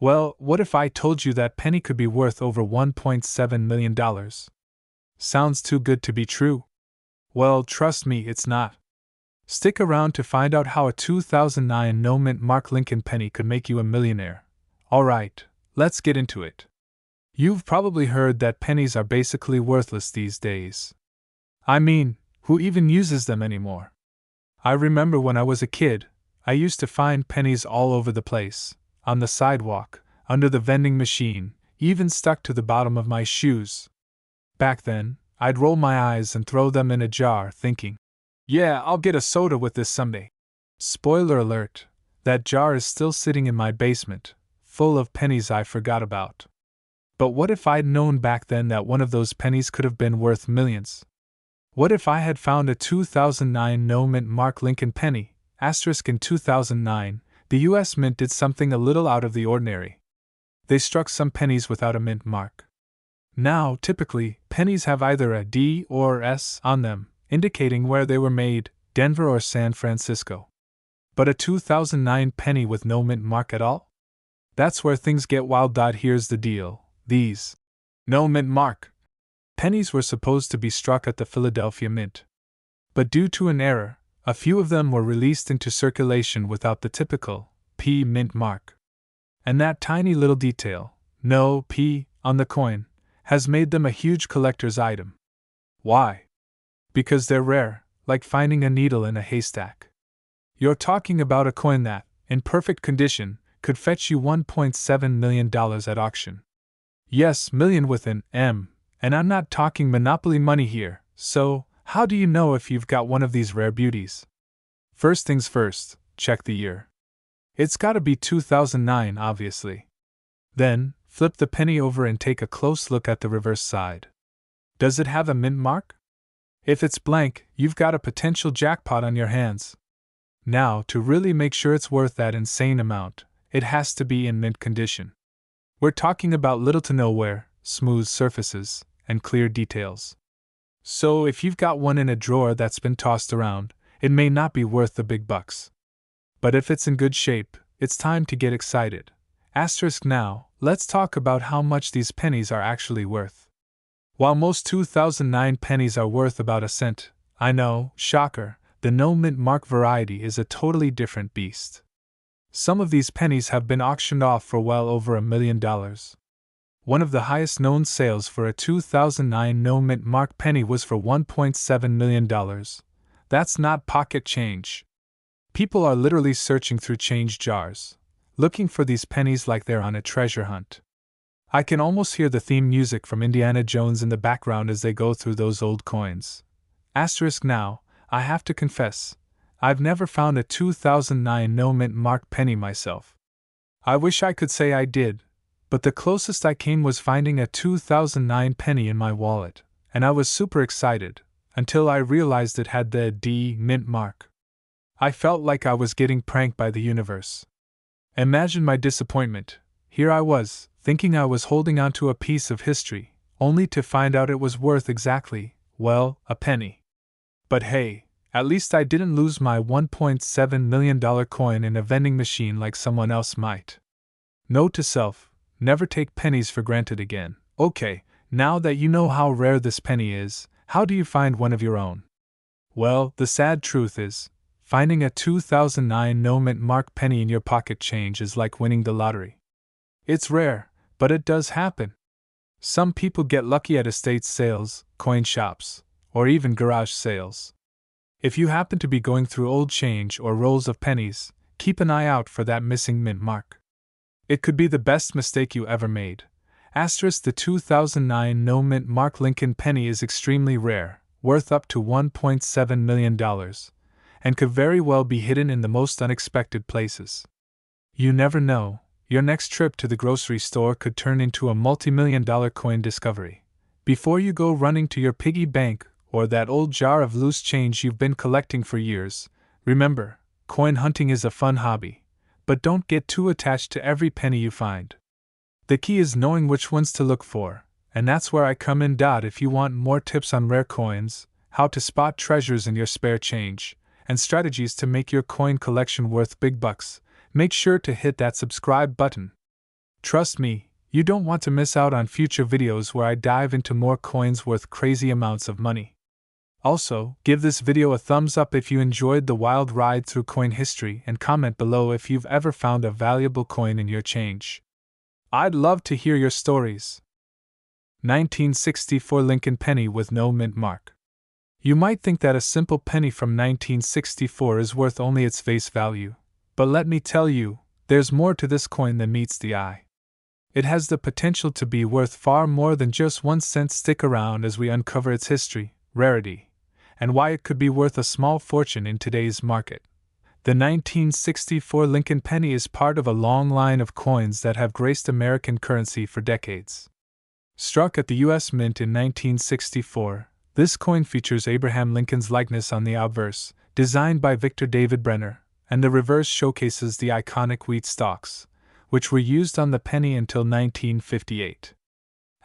Well, what if I told you that penny could be worth over $1.7 million? Sounds too good to be true. Well, trust me, it's not. Stick around to find out how a 2009 no-mint Mark Lincoln penny could make you a millionaire. Alright, let's get into it. You've probably heard that pennies are basically worthless these days. I mean, who even uses them anymore? I remember when I was a kid, I used to find pennies all over the place, on the sidewalk, under the vending machine, even stuck to the bottom of my shoes. Back then, I'd roll my eyes and throw them in a jar, thinking, yeah, I'll get a soda with this someday. Spoiler alert, that jar is still sitting in my basement, full of pennies I forgot about. But what if I'd known back then that one of those pennies could have been worth millions? What if I had found a 2009 no-mint Mark Lincoln penny, asterisk in 2009, the US Mint did something a little out of the ordinary. They struck some pennies without a mint mark. Now, typically, pennies have either a D or S on them, indicating where they were made, Denver or San Francisco. But a 2009 penny with no mint mark at all? That's where things get wild. Here's the deal. These no mint mark pennies were supposed to be struck at the Philadelphia Mint. But due to an error, a few of them were released into circulation without the typical P mint mark. And that tiny little detail, no P, on the coin, has made them a huge collector's item. Why? Because they're rare, like finding a needle in a haystack. You're talking about a coin that, in perfect condition, could fetch you $1.7 million at auction. Yes, million with an M, and I'm not talking monopoly money here, so how do you know if you've got one of these rare beauties? First things first, check the year. It's gotta be 2009, obviously. Then, flip the penny over and take a close look at the reverse side. Does it have a mint mark? If it's blank, you've got a potential jackpot on your hands. Now, to really make sure it's worth that insane amount, it has to be in mint condition. We're talking about little to no wear, smooth surfaces, and clear details. So if you've got one in a drawer that's been tossed around, it may not be worth the big bucks. But if it's in good shape, it's time to get excited. Asterisk now, let's talk about how much these pennies are actually worth. While most 2009 pennies are worth about a cent, I know, shocker, the no mint mark variety is a totally different beast. Some of these pennies have been auctioned off for well over $1 million. One of the highest known sales for a 2009 no mint mark penny was for $1.7 million. That's not pocket change. People are literally searching through change jars, looking for these pennies like they're on a treasure hunt. I can almost hear the theme music from Indiana Jones in the background as they go through those old coins. Asterisk now, I have to confess, I've never found a 2009 no mint mark penny myself. I wish I could say I did, but the closest I came was finding a 2009 penny in my wallet, and I was super excited, until I realized it had the D mint mark. I felt like I was getting pranked by the universe. Imagine my disappointment. Here I was, thinking I was holding onto a piece of history, only to find out it was worth exactly, well, a penny. But hey, at least I didn't lose my $1.7 million coin in a vending machine like someone else might. Note to self, never take pennies for granted again. Okay, now that you know how rare this penny is, how do you find one of your own? Well, the sad truth is, finding a 2009 no mint mark penny in your pocket change is like winning the lottery. It's rare, but it does happen. Some people get lucky at estate sales, coin shops, or even garage sales. If you happen to be going through old change or rolls of pennies, keep an eye out for that missing mint mark. It could be the best mistake you ever made. Asterisk, the 2009 no mint mark Lincoln penny is extremely rare, worth up to $1.7 million, and could very well be hidden in the most unexpected places. You never know, your next trip to the grocery store could turn into a multi-million-dollar coin discovery. Before you go running to your piggy bank or that old jar of loose change you've been collecting for years, remember, coin hunting is a fun hobby, but don't get too attached to every penny you find. The key is knowing which ones to look for, and that's where I come in. If you want more tips on rare coins, how to spot treasures in your spare change, and strategies to make your coin collection worth big bucks, make sure to hit that subscribe button. Trust me, you don't want to miss out on future videos where I dive into more coins worth crazy amounts of money. Also, give this video a thumbs up if you enjoyed the wild ride through coin history and comment below if you've ever found a valuable coin in your change. I'd love to hear your stories. 1964 Lincoln penny with no mint mark. You might think that a simple penny from 1964 is worth only its face value, but let me tell you, there's more to this coin than meets the eye. It has the potential to be worth far more than just 1 cent. Stick around as we uncover its history, rarity, and why it could be worth a small fortune in today's market. The 1964 Lincoln penny is part of a long line of coins that have graced American currency for decades. Struck at the U.S. Mint in 1964, this coin features Abraham Lincoln's likeness on the obverse, designed by Victor David Brenner, and the reverse showcases the iconic wheat stalks, which were used on the penny until 1958.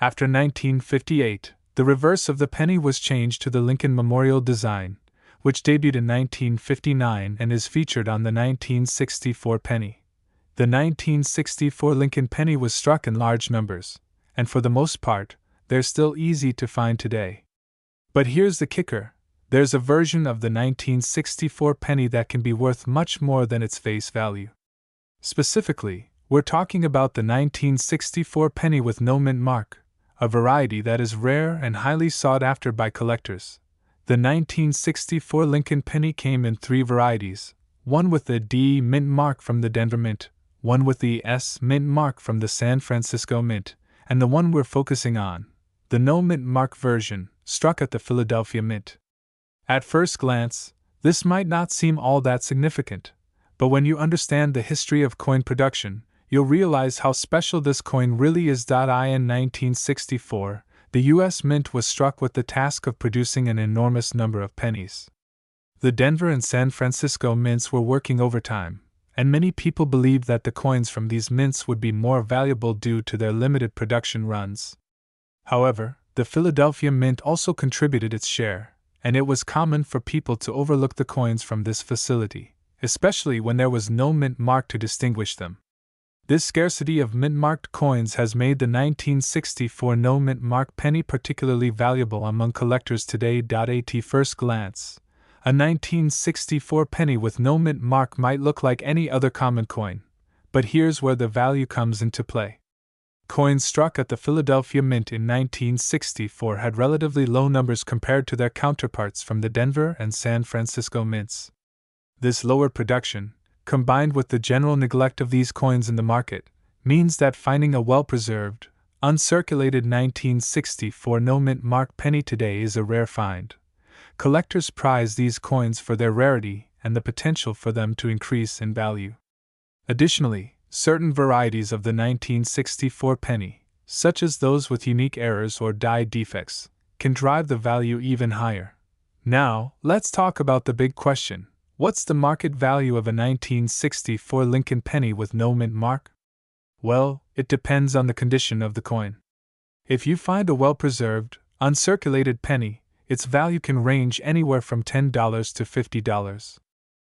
After 1958, the reverse of the penny was changed to the Lincoln Memorial design, which debuted in 1959 and is featured on the 1964 penny. The 1964 Lincoln penny was struck in large numbers, and for the most part, they're still easy to find today. But here's the kicker. There's a version of the 1964 penny that can be worth much more than its face value. Specifically, we're talking about the 1964 penny with no mint mark, a variety that is rare and highly sought after by collectors. The 1964 Lincoln penny came in 3 varieties, one with the D mint mark from the Denver Mint, one with the S mint mark from the San Francisco Mint, and the one we're focusing on, the no mint mark version, struck at the Philadelphia Mint. At first glance, this might not seem all that significant, but when you understand the history of coin production, you'll realize how special this coin really is. In 1964, the U.S. Mint was struck with the task of producing an enormous number of pennies. The Denver and San Francisco mints were working overtime, and many people believed that the coins from these mints would be more valuable due to their limited production runs. However, the Philadelphia Mint also contributed its share, and it was common for people to overlook the coins from this facility, especially when there was no mint mark to distinguish them. This scarcity of mint-marked coins has made the 1964 no mint mark penny particularly valuable among collectors today. At first glance, a 1964 penny with no mint mark might look like any other common coin, but here's where the value comes into play. Coins struck at the Philadelphia Mint in 1964 had relatively low numbers compared to their counterparts from the Denver and San Francisco mints. This lower production, combined with the general neglect of these coins in the market, means that finding a well-preserved, uncirculated 1964 no mint mark penny today is a rare find. Collectors prize these coins for their rarity and the potential for them to increase in value. Additionally, certain varieties of the 1964 penny, such as those with unique errors or die defects, can drive the value even higher. Now, let's talk about the big question. What's the market value of a 1964 Lincoln penny with no mint mark? Well, it depends on the condition of the coin. If you find a well-preserved, uncirculated penny, its value can range anywhere from $10 to $50.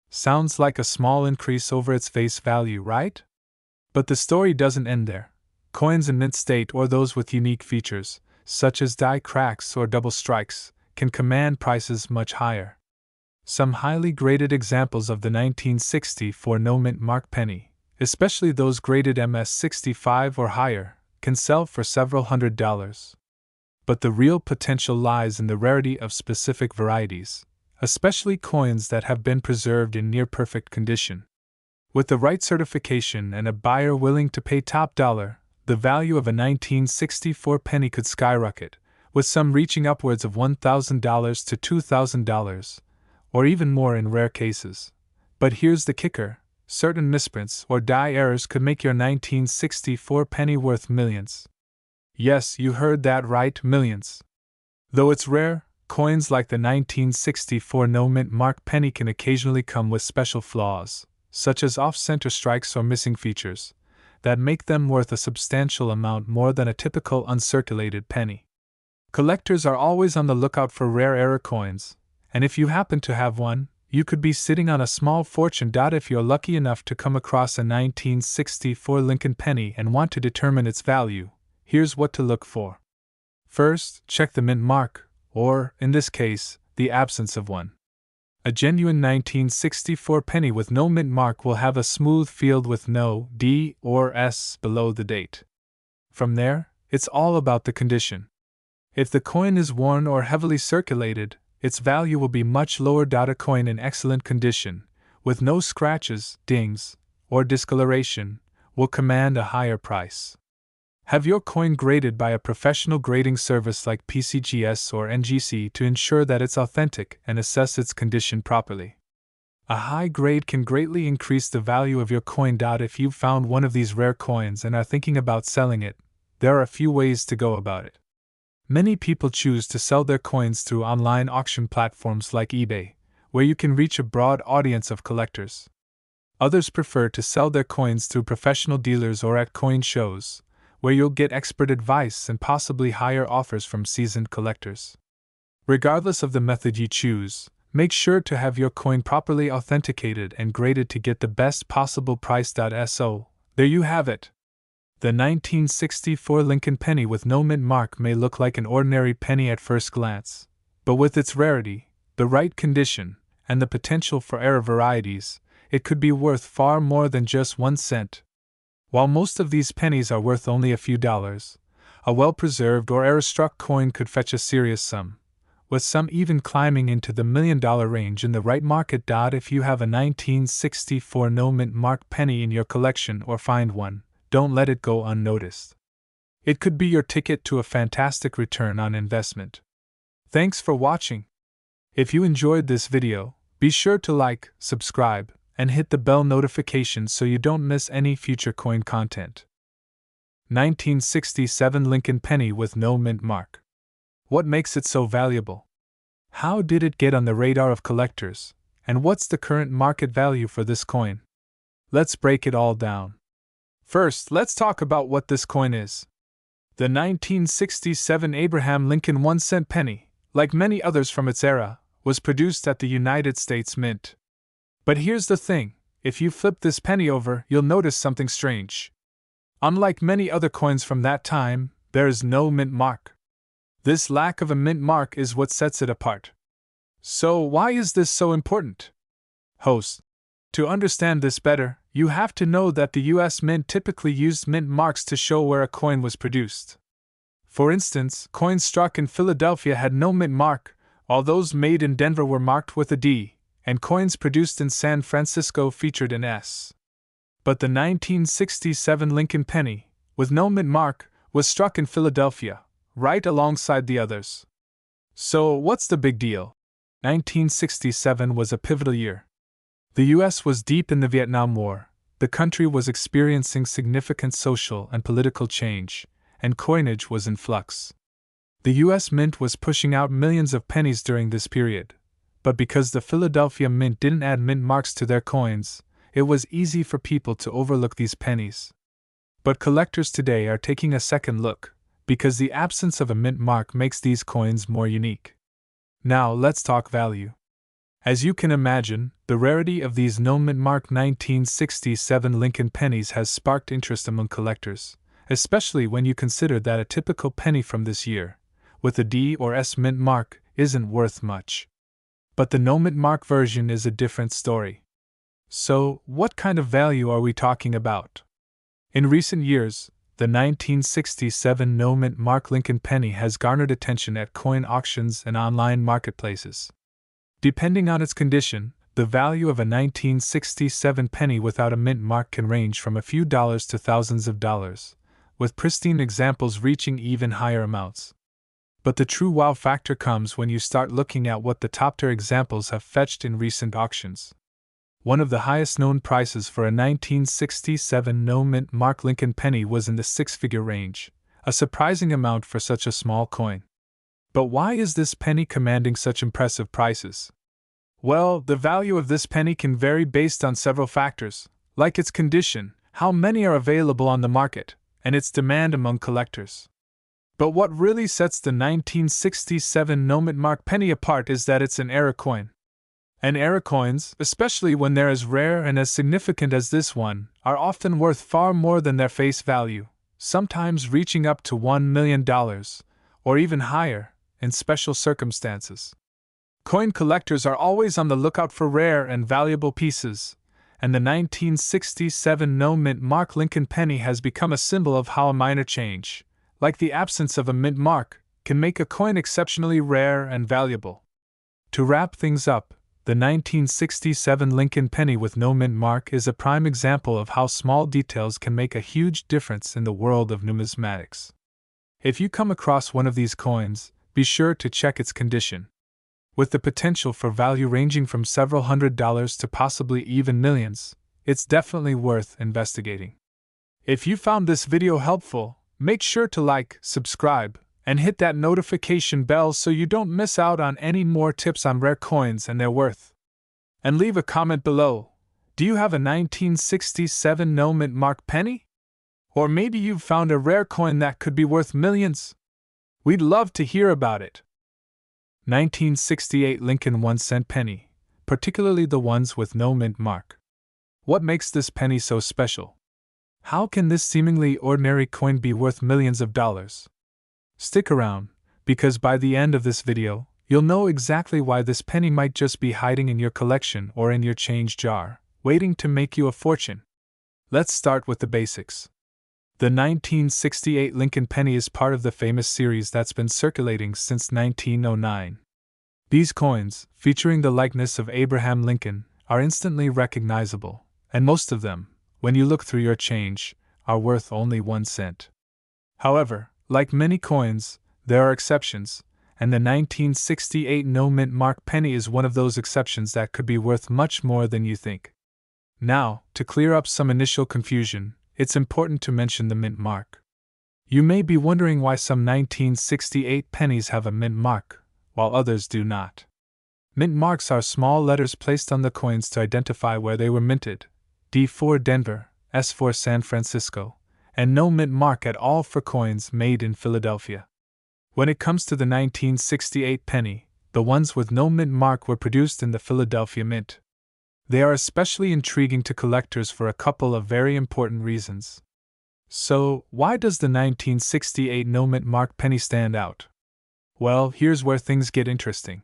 Sounds like a small increase over its face value, right? But the story doesn't end there. Coins in mint state or those with unique features, such as die cracks or double strikes, can command prices much higher. Some highly graded examples of the 1964 no mint mark penny, especially those graded MS-65 or higher, can sell for several $100s. But the real potential lies in the rarity of specific varieties, especially coins that have been preserved in near-perfect condition. With the right certification and a buyer willing to pay top dollar, the value of a 1964 penny could skyrocket, with some reaching upwards of $1,000 to $2,000, or even more in rare cases. But here's the kicker: certain misprints or die errors could make your 1964 penny worth millions. Yes, you heard that right, millions. Though it's rare, coins like the 1964 no mint mark penny can occasionally come with special flaws, such as off-center strikes or missing features, that make them worth a substantial amount more than a typical uncirculated penny. Collectors are always on the lookout for rare error coins, and if you happen to have one, you could be sitting on a small fortune. If you're lucky enough to come across a 1964 Lincoln penny and want to determine its value, here's what to look for. First, check the mint mark, or, in this case, the absence of one. A genuine 1964 penny with no mint mark will have a smooth field with no D or S below the date. From there, it's all about the condition. If the coin is worn or heavily circulated, its value will be much lower. A coin in excellent condition, with no scratches, dings, or discoloration, will command a higher price. Have your coin graded by a professional grading service like PCGS or NGC to ensure that it's authentic and assess its condition properly. A high grade can greatly increase the value of your coin. If you've found one of these rare coins and are thinking about selling it, there are a few ways to go about it. Many people choose to sell their coins through online auction platforms like eBay, where you can reach a broad audience of collectors. Others prefer to sell their coins through professional dealers or at coin shows, where you'll get expert advice and possibly higher offers from seasoned collectors. Regardless of the method you choose, make sure to have your coin properly authenticated and graded to get the best possible price. So, there you have it. The 1964 Lincoln penny with no mint mark may look like an ordinary penny at first glance, but with its rarity, the right condition, and the potential for rare varieties, it could be worth far more than just 1 cent. While most of these pennies are worth only a few dollars, a well-preserved or error-struck coin could fetch a serious sum, with some even climbing into the $1 million range in the right market. If you have a 1964 no mint mark penny in your collection or find one, don't let it go unnoticed. It could be your ticket to a fantastic return on investment. Thanks for watching. If you enjoyed this video, be sure to like, subscribe, and hit the bell notification so you don't miss any future coin content. 1967 Lincoln penny with no mint mark. What makes it so valuable? How did it get on the radar of collectors, and what's the current market value for this coin? Let's break it all down. First, let's talk about what this coin is. The 1967 Abraham Lincoln 1-cent penny, like many others from its era, was produced at the United States Mint. But here's the thing, if you flip this penny over, you'll notice something strange. Unlike many other coins from that time, there is no mint mark. This lack of a mint mark is what sets it apart. So why is this so important? Host. To understand this better, you have to know that the U.S. Mint typically used mint marks to show where a coin was produced. For instance, coins struck in Philadelphia had no mint mark, while those made in Denver were marked with a D, and coins produced in San Francisco featured an S. But the 1967 Lincoln penny, with no mint mark, was struck in Philadelphia, right alongside the others. So, what's the big deal? 1967 was a pivotal year. The U.S. was deep in the Vietnam War, the country was experiencing significant social and political change, and coinage was in flux. The U.S. Mint was pushing out millions of pennies during this period, but because the Philadelphia Mint didn't add mint marks to their coins, it was easy for people to overlook these pennies. But collectors today are taking a second look, because the absence of a mint mark makes these coins more unique. Now let's talk value. As you can imagine, the rarity of these no mint mark 1967 Lincoln pennies has sparked interest among collectors, especially when you consider that a typical penny from this year, with a D or S mint mark, isn't worth much. But the no mint mark version is a different story. So, what kind of value are we talking about? In recent years, the 1967 no mint mark Lincoln penny has garnered attention at coin auctions and online marketplaces. Depending on its condition, the value of a 1967 penny without a mint mark can range from a few dollars to thousands of dollars, with pristine examples reaching even higher amounts. But the true wow factor comes when you start looking at what the top-tier examples have fetched in recent auctions. One of the highest-known prices for a 1967 no mint mark Lincoln penny was in the six-figure range, a surprising amount for such a small coin. But why is this penny commanding such impressive prices? Well, the value of this penny can vary based on several factors, like its condition, how many are available on the market, and its demand among collectors. But what really sets the 1967 no mint mark penny apart is that it's an era coin. And era coins, especially when they're as rare and as significant as this one, are often worth far more than their face value, sometimes reaching up to $1 million, or even higher, in special circumstances. Coin collectors are always on the lookout for rare and valuable pieces, and the 1967 no-mint mark Lincoln penny has become a symbol of how a minor change, like the absence of a mint mark, can make a coin exceptionally rare and valuable. To wrap things up, the 1967 Lincoln penny with no mint mark is a prime example of how small details can make a huge difference in the world of numismatics. If you come across one of these coins, be sure to check its condition. With the potential for value ranging from several $100s to possibly even millions, it's definitely worth investigating. If you found this video helpful, make sure to like, subscribe, and hit that notification bell so you don't miss out on any more tips on rare coins and their worth. And leave a comment below. Do you have a 1967 no-mint mark penny? Or maybe you've found a rare coin that could be worth millions? We'd love to hear about it. 1968 Lincoln 1-cent penny, particularly the ones with no mint mark. What makes this penny so special? How can this seemingly ordinary coin be worth millions of dollars? Stick around, because by the end of this video, you'll know exactly why this penny might just be hiding in your collection or in your change jar, waiting to make you a fortune. Let's start with the basics. The 1968 Lincoln penny is part of the famous series that's been circulating since 1909. These coins, featuring the likeness of Abraham Lincoln, are instantly recognizable, and most of them, when you look through your change, are worth only 1 cent. However, like many coins, there are exceptions, and the 1968 no-mint mark penny is one of those exceptions that could be worth much more than you think. Now, to clear up some initial confusion, it's important to mention the mint mark. You may be wondering why some 1968 pennies have a mint mark, while others do not. Mint marks are small letters placed on the coins to identify where they were minted: D for Denver, S for San Francisco, and no mint mark at all for coins made in Philadelphia. When it comes to the 1968 penny, the ones with no mint mark were produced in the Philadelphia Mint. They are especially intriguing to collectors for a couple of very important reasons. So, why does the 1968 no mint mark penny stand out? Well, here's where things get interesting.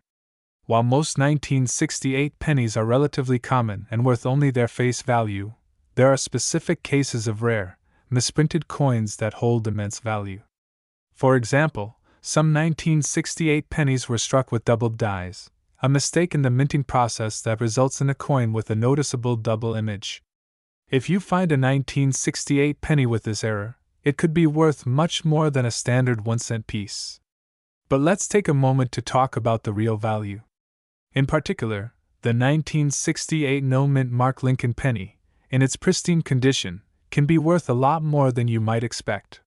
While most 1968 pennies are relatively common and worth only their face value, there are specific cases of rare, misprinted coins that hold immense value. For example, some 1968 pennies were struck with doubled dies, a mistake in the minting process that results in a coin with a noticeable double image. If you find a 1968 penny with this error, it could be worth much more than a standard 1-cent piece. But let's take a moment to talk about the real value. In particular, the 1968 no-mint mark Lincoln penny, in its pristine condition, can be worth a lot more than you might expect.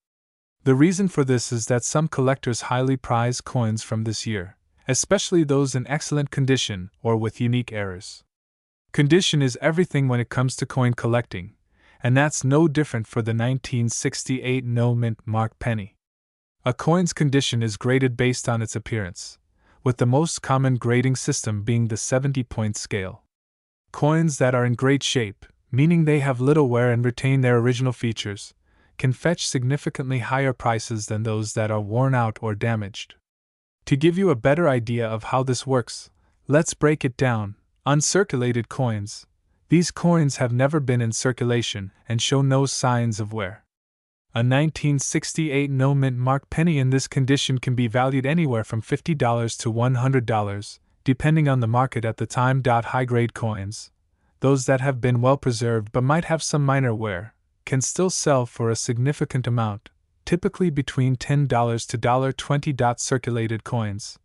The reason for this is that some collectors highly prize coins from this year, especially those in excellent condition or with unique errors. Condition is everything when it comes to coin collecting, and that's no different for the 1968 no-mint mark penny. A coin's condition is graded based on its appearance, with the most common grading system being the 70-point scale. Coins that are in great shape, meaning they have little wear and retain their original features, can fetch significantly higher prices than those that are worn out or damaged. To give you a better idea of how this works, let's break it down. Uncirculated coins. These coins have never been in circulation and show no signs of wear. A 1968 no-mint mark penny in this condition can be valued anywhere from $50 to $100, depending on the market at the time. High-grade coins, those that have been well preserved but might have some minor wear, can still sell for a significant amount, typically between $10 to $20. Circulated coins.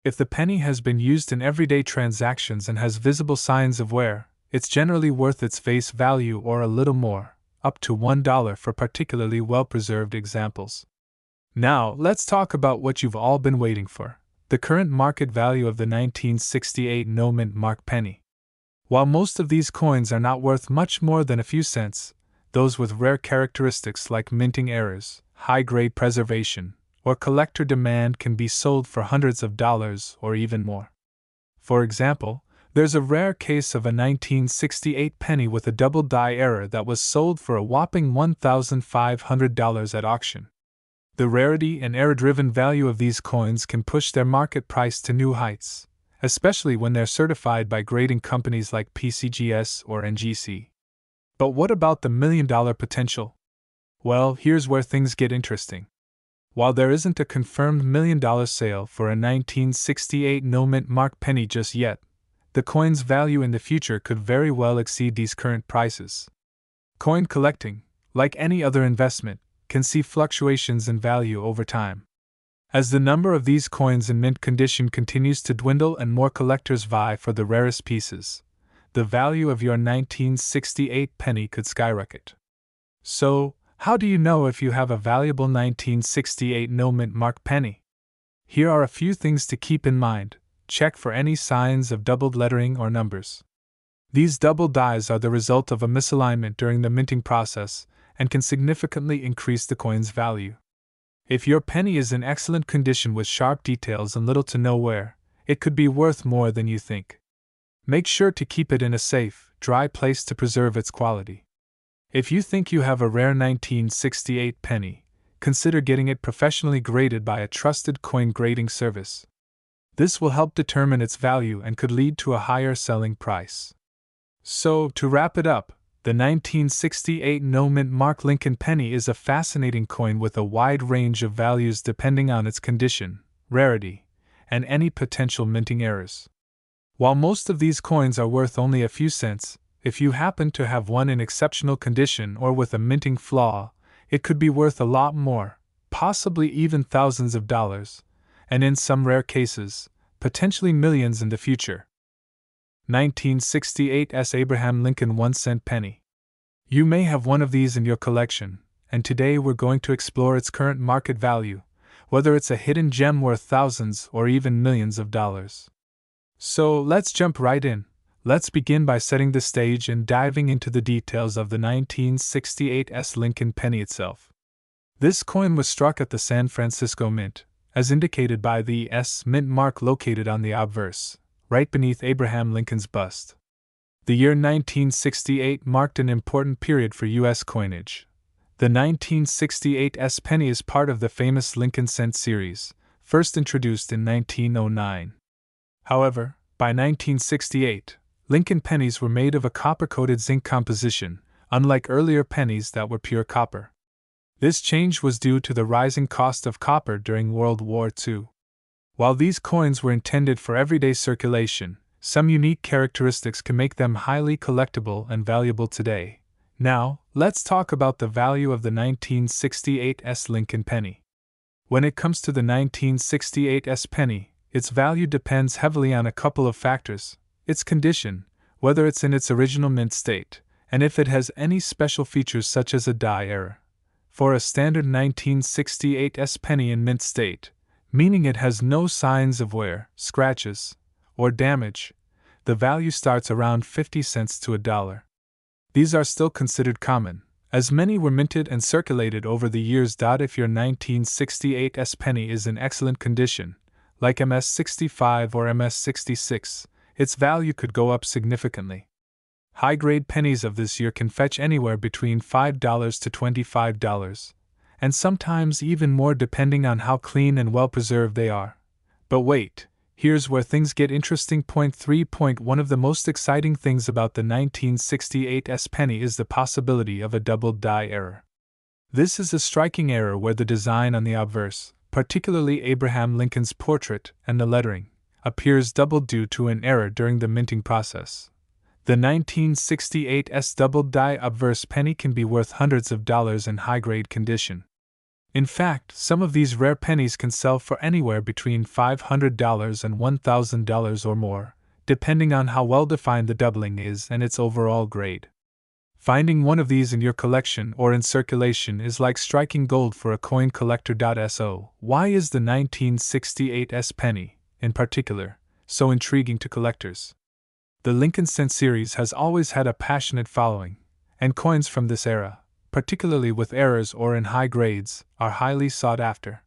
If the penny has been used in everyday transactions and has visible signs of wear, it's generally worth its face value or a little more, up to $1 for particularly well-preserved examples. Now, let's talk about what you've all been waiting for: the current market value of the 1968 no-mint mark penny. While most of these coins are not worth much more than a few cents, those with rare characteristics like minting errors, high-grade preservation, or collector demand can be sold for hundreds of dollars or even more. For example, There's a rare case of a 1968 penny with a double die error that was sold for a whopping $1,500 at auction. The rarity and error-driven value of these coins can push their market price to new heights, especially when they're certified by grading companies like PCGS or NGC. But what about the million-dollar potential? Well, here's where things get interesting. While there isn't a confirmed million-dollar sale for a 1968 no-mint mark penny just yet, the coin's value in the future could very well exceed these current prices. Coin collecting, like any other investment, can see fluctuations in value over time. As the number of these coins in mint condition continues to dwindle and more collectors vie for the rarest pieces, the value of your 1968 penny could skyrocket. So, how do you know if you have a valuable 1968 no-mint mark penny? Here are a few things to keep in mind. Check for any signs of doubled lettering or numbers. These double dies are the result of a misalignment during the minting process and can significantly increase the coin's value. If your penny is in excellent condition with sharp details and little to no wear, it could be worth more than you think. Make sure to keep it in a safe, dry place to preserve its quality. If you think you have a rare 1968 penny, consider getting it professionally graded by a trusted coin grading service. This will help determine its value and could lead to a higher selling price. So, to wrap it up, the 1968 no-mint mark Lincoln penny is a fascinating coin with a wide range of values depending on its condition, rarity, and any potential minting errors. While most of these coins are worth only a few cents, if you happen to have one in exceptional condition or with a minting flaw, it could be worth a lot more, possibly even thousands of dollars, and in some rare cases, potentially millions in the future. 1968 Abraham Lincoln 1-cent penny. You may have one of these in your collection, and today we're going to explore its current market value, whether it's a hidden gem worth thousands or even millions of dollars. So let's jump right in. Let's begin by setting the stage and diving into the details of the 1968 Lincoln penny itself. This coin was struck at the San Francisco Mint, as indicated by the S mint mark located on the obverse, right beneath Abraham Lincoln's bust. The year 1968 marked an important period for U.S. coinage. The 1968 penny is part of the famous Lincoln cent series, first introduced in 1909. However, by 1968, Lincoln pennies were made of a copper-coated zinc composition, unlike earlier pennies that were pure copper. This change was due to the rising cost of copper during World War II. While these coins were intended for everyday circulation, some unique characteristics can make them highly collectible and valuable today. Now, let's talk about the value of the 1968 Lincoln penny. When it comes to the 1968 penny, its value depends heavily on a couple of factors: its condition, whether it's in its original mint state, and if it has any special features such as a die error. For a standard 1968 penny in mint state, meaning it has no signs of wear, scratches, or damage, the value starts around 50 cents to $1. These are still considered common, as many were minted and circulated over the years. If your 1968 penny is in excellent condition, like MS-65 or MS-66, its value could go up significantly. High-grade pennies of this year can fetch anywhere between $5 to $25, and sometimes even more depending on how clean and well-preserved they are. But wait, here's where things get interesting. Point 3. One of the most exciting things about the 1968 penny is the possibility of a doubled die error. This is a striking error where the design on the obverse, particularly Abraham Lincoln's portrait and the lettering, appears doubled due to an error during the minting process. The 1968 doubled die obverse penny can be worth hundreds of dollars in high-grade condition. In fact, some of these rare pennies can sell for anywhere between $500 and $1,000 or more, depending on how well-defined the doubling is and its overall grade. Finding one of these in your collection or in circulation is like striking gold for a coin collector. So, why is the 1968 penny, in particular, so intriguing to collectors? The Lincoln cent series has always had a passionate following, and coins from this era, particularly with errors or in high grades, are highly sought after.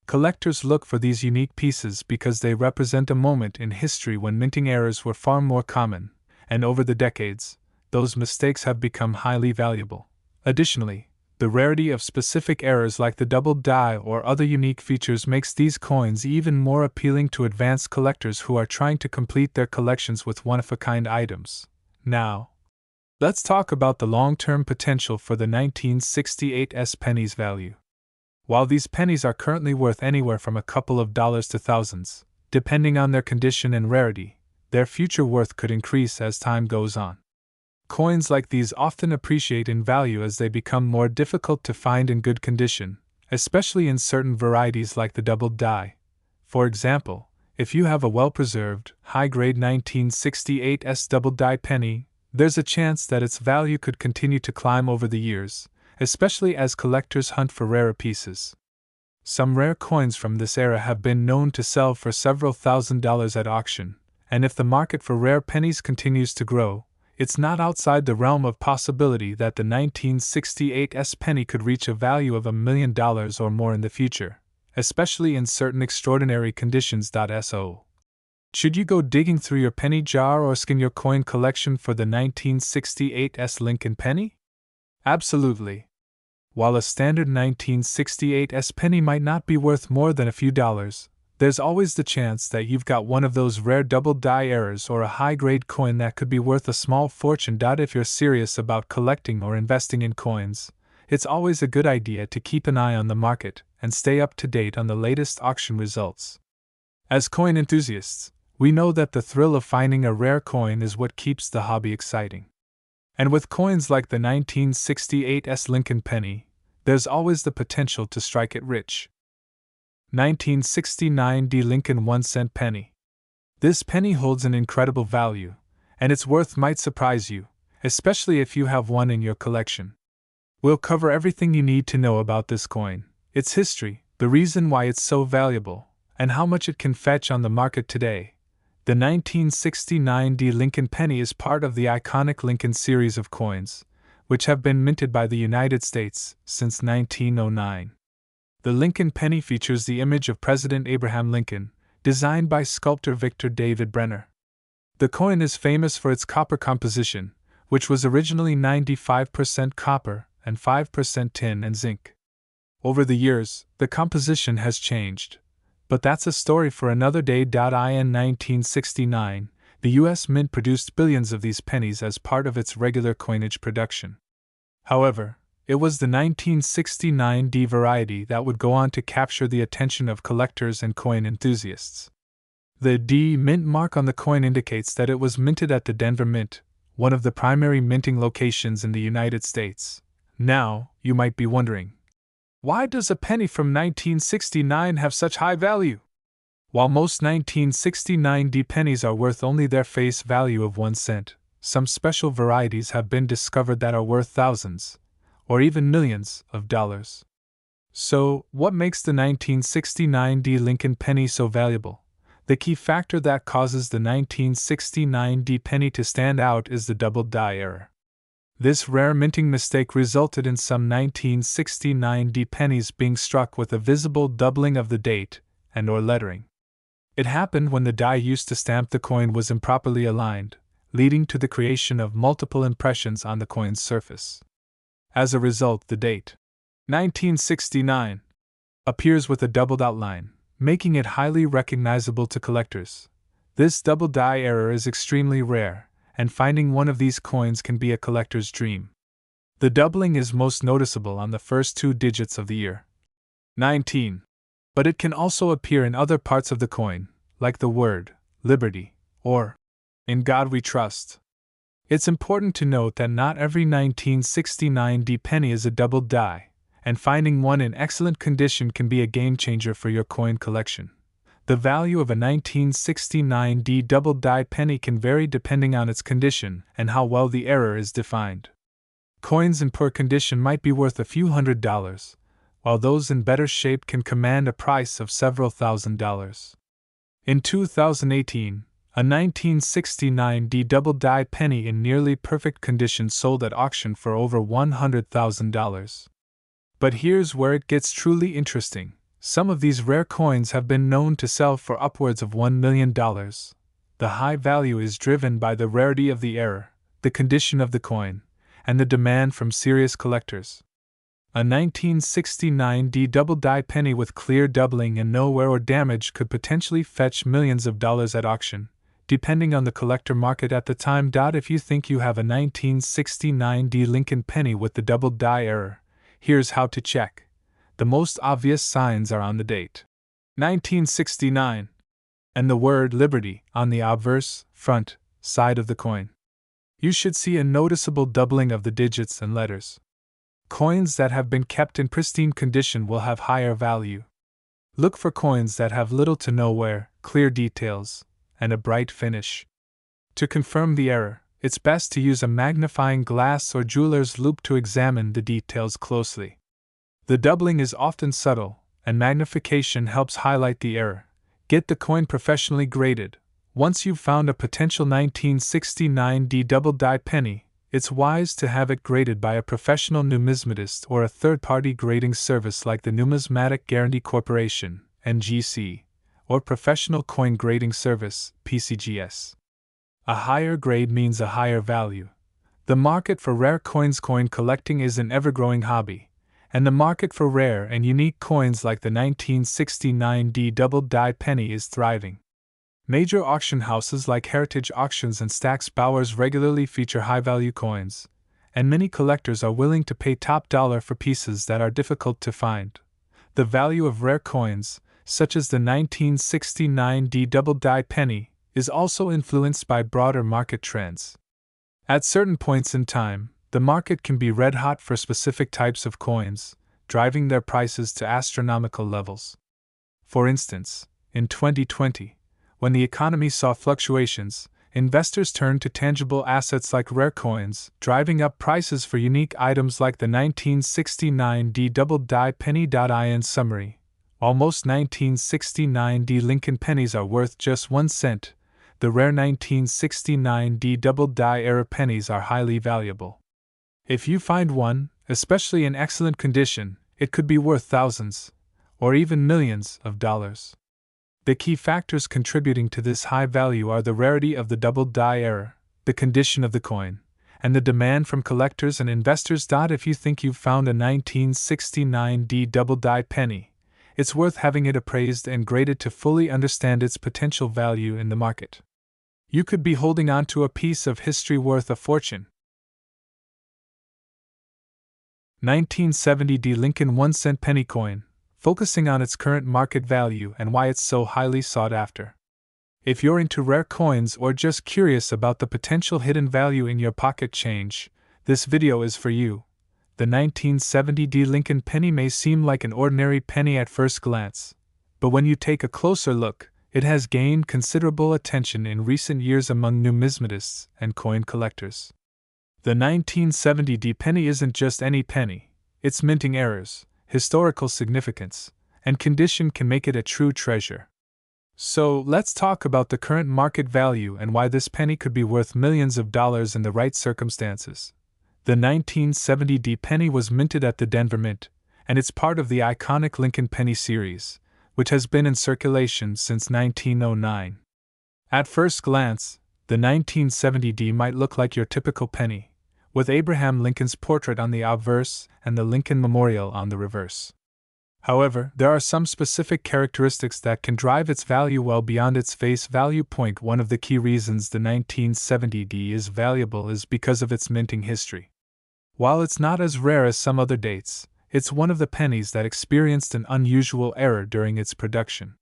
Collectors look for these unique pieces because they represent a moment in history when minting errors were far more common, and over the decades, those mistakes have become highly valuable. Additionally, the rarity of specific errors like the doubled die or other unique features makes these coins even more appealing to advanced collectors who are trying to complete their collections with one-of-a-kind items. Now, let's talk about the long-term potential for the 1968's pennies value. While these pennies are currently worth anywhere from a couple of dollars to thousands, depending on their condition and rarity, their future worth could increase as time goes on. Coins like these often appreciate in value as they become more difficult to find in good condition, especially in certain varieties like the doubled die. For example, if you have a well-preserved, high-grade 1968's doubled die penny, there's a chance that its value could continue to climb over the years, especially as collectors hunt for rarer pieces. Some rare coins from this era have been known to sell for several $1,000s at auction, and if the market for rare pennies continues to grow, it's not outside the realm of possibility that the 1968's penny could reach a value of $1 million or more in the future, especially in certain extraordinary conditions. So, should you go digging through your penny jar or skin your coin collection for the 1968's Lincoln penny? Absolutely. While a standard 1968's penny might not be worth more than a few dollars, there's always the chance that you've got one of those rare double die errors or a high-grade coin that could be worth a small fortune. If you're serious about collecting or investing in coins, it's always a good idea to keep an eye on the market and stay up to date on the latest auction results. As coin enthusiasts, we know that the thrill of finding a rare coin is what keeps the hobby exciting. And with coins like the 1968's Lincoln penny, there's always the potential to strike it rich. 1969 Lincoln 1-cent penny. This penny holds an incredible value, and its worth might surprise you, especially if you have one in your collection. We'll cover everything you need to know about this coin, its history, the reason why it's so valuable, and how much it can fetch on the market today. The 1969 Lincoln penny is part of the iconic Lincoln series of coins, which have been minted by the United States since 1909. The Lincoln penny features the image of President Abraham Lincoln, designed by sculptor Victor David Brenner. The coin is famous for its copper composition, which was originally 95% copper and 5% tin and zinc. Over the years, the composition has changed, but that's a story for another day. In 1969, the U.S. Mint produced billions of these pennies as part of its regular coinage production. However, it was the 1969 variety that would go on to capture the attention of collectors and coin enthusiasts. The D Mint mark on the coin indicates that it was minted at the Denver Mint, one of the primary minting locations in the United States. Now, you might be wondering, why does a penny from 1969 have such high value? While most 1969 pennies are worth only their face value of 1 cent, some special varieties have been discovered that are worth thousands, or even millions, of dollars. So, what makes the 1969 Lincoln penny so valuable? The key factor that causes the 1969 penny to stand out is the double die error. This rare minting mistake resulted in some 1969 pennies being struck with a visible doubling of the date and/or lettering. It happened when the die used to stamp the coin was improperly aligned, leading to the creation of multiple impressions on the coin's surface. As a result, the date 1969 appears with a doubled outline, making it highly recognizable to collectors. This double die error is extremely rare, and finding one of these coins can be a collector's dream. The doubling is most noticeable on the first 2 digits of the year 19, but it can also appear in other parts of the coin, like the word liberty or in God we trust. It's important to note that not every 1969 penny is a double die, and finding one in excellent condition can be a game changer for your coin collection. The value of a 1969 double die penny can vary depending on its condition and how well the error is defined. Coins in poor condition might be worth a few $100s, while those in better shape can command a price of several $1,000s. In 2018, a 1969 double die penny in nearly perfect condition sold at auction for over $100,000. But here's where it gets truly interesting. Some of these rare coins have been known to sell for upwards of $1 million. The high value is driven by the rarity of the error, the condition of the coin, and the demand from serious collectors. A 1969 double-die penny with clear doubling and no wear or damage could potentially fetch millions of dollars at auction, depending on the collector market at the time. If you think you have a 1969 Lincoln penny with the double-die error, here's how to check. The most obvious signs are on the date, 1969, and the word Liberty on the obverse, front, side of the coin. You should see a noticeable doubling of the digits and letters. Coins that have been kept in pristine condition will have higher value. Look for coins that have little to no wear, clear details, and a bright finish. To confirm the error, it's best to use a magnifying glass or jeweler's loupe to examine the details closely. The doubling is often subtle, and magnification helps highlight the error. Get the coin professionally graded. Once you've found a potential 1969 double-die penny, it's wise to have it graded by a professional numismatist or a third-party grading service like the Numismatic Guarantee Corporation, NGC, or Professional Coin Grading Service, PCGS. A higher grade means a higher value. The market for rare coins. Coin collecting is an ever-growing hobby, and the market for rare and unique coins like the 1969 double-die penny is thriving. Major auction houses like Heritage Auctions and Stack's Bowers regularly feature high-value coins, and many collectors are willing to pay top dollar for pieces that are difficult to find. The value of rare coins, such as the 1969 double-die penny, is also influenced by broader market trends. At certain points in time, the market can be red-hot for specific types of coins, driving their prices to astronomical levels. For instance, in 2020, when the economy saw fluctuations, investors turned to tangible assets like rare coins, driving up prices for unique items like the 1969 double-die penny. In summary, while most 1969 Lincoln pennies are worth just 1 cent, the rare 1969 double-die era pennies are highly valuable. If you find one, especially in excellent condition, it could be worth thousands, or even millions of dollars. The key factors contributing to this high value are the rarity of the double-die error, the condition of the coin, and the demand from collectors and investors. If you think you've found a 1969 double-die penny, it's worth having it appraised and graded to fully understand its potential value in the market. You could be holding on to a piece of history worth a fortune. 1970 Lincoln 1-cent penny coin, focusing on its current market value and why it's so highly sought after. If you're into rare coins or just curious about the potential hidden value in your pocket change, this video is for you. The 1970 Lincoln penny may seem like an ordinary penny at first glance, but when you take a closer look, it has gained considerable attention in recent years among numismatists and coin collectors. The 1970 penny isn't just any penny, its minting errors, historical significance, and condition can make it a true treasure. So, let's talk about the current market value and why this penny could be worth millions of dollars in the right circumstances. The 1970 penny was minted at the Denver Mint, and it's part of the iconic Lincoln penny series, which has been in circulation since 1909. At first glance, the 1970 might look like your typical penny, with Abraham Lincoln's portrait on the obverse and the Lincoln Memorial on the reverse. However, there are some specific characteristics that can drive its value well beyond its face value. One of the key reasons the 1970 is valuable is because of its minting history. While it's not as rare as some other dates, it's one of the pennies that experienced an unusual error during its production.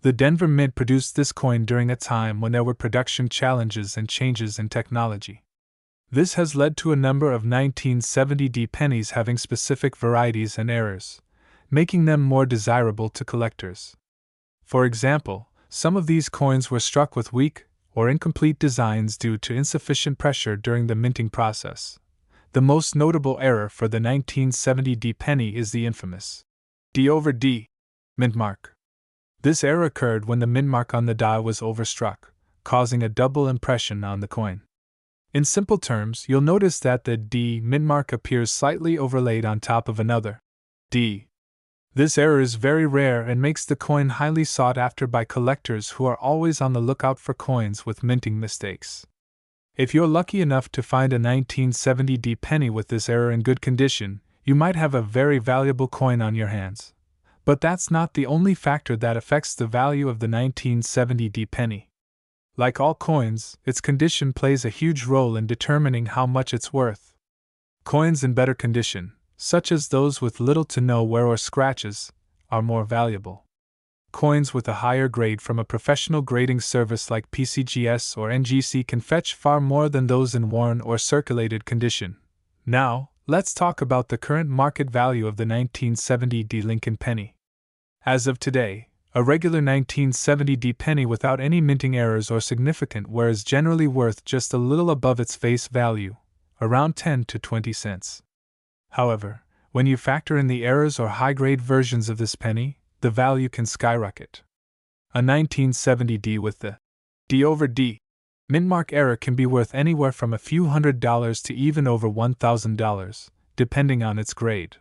The Denver Mint produced this coin during a time when there were production challenges and changes in technology. This has led to a number of 1970 pennies having specific varieties and errors, making them more desirable to collectors. For example, some of these coins were struck with weak or incomplete designs due to insufficient pressure during the minting process. The most notable error for the 1970 penny is the infamous D/D mint mark. This error occurred when the mint mark on the die was overstruck, causing a double impression on the coin. In simple terms, you'll notice that the D mint mark appears slightly overlaid on top of another D. This error is very rare and makes the coin highly sought after by collectors who are always on the lookout for coins with minting mistakes. If you're lucky enough to find a 1970 penny with this error in good condition, you might have a very valuable coin on your hands. But that's not the only factor that affects the value of the 1970 penny. Like all coins, its condition plays a huge role in determining how much it's worth. Coins in better condition, such as those with little to no wear or scratches, are more valuable. Coins with a higher grade from a professional grading service like PCGS or NGC can fetch far more than those in worn or circulated condition. Now, let's talk about the current market value of the 1970 Lincoln penny. As of today, a regular 1970 penny without any minting errors or significant wear is generally worth just a little above its face value, around 10 to 20 cents. However, when you factor in the errors or high-grade versions of this penny, the value can skyrocket. A 1970 with the D/D mint mark error can be worth anywhere from a few $100s to even over $1,000, depending on its grade.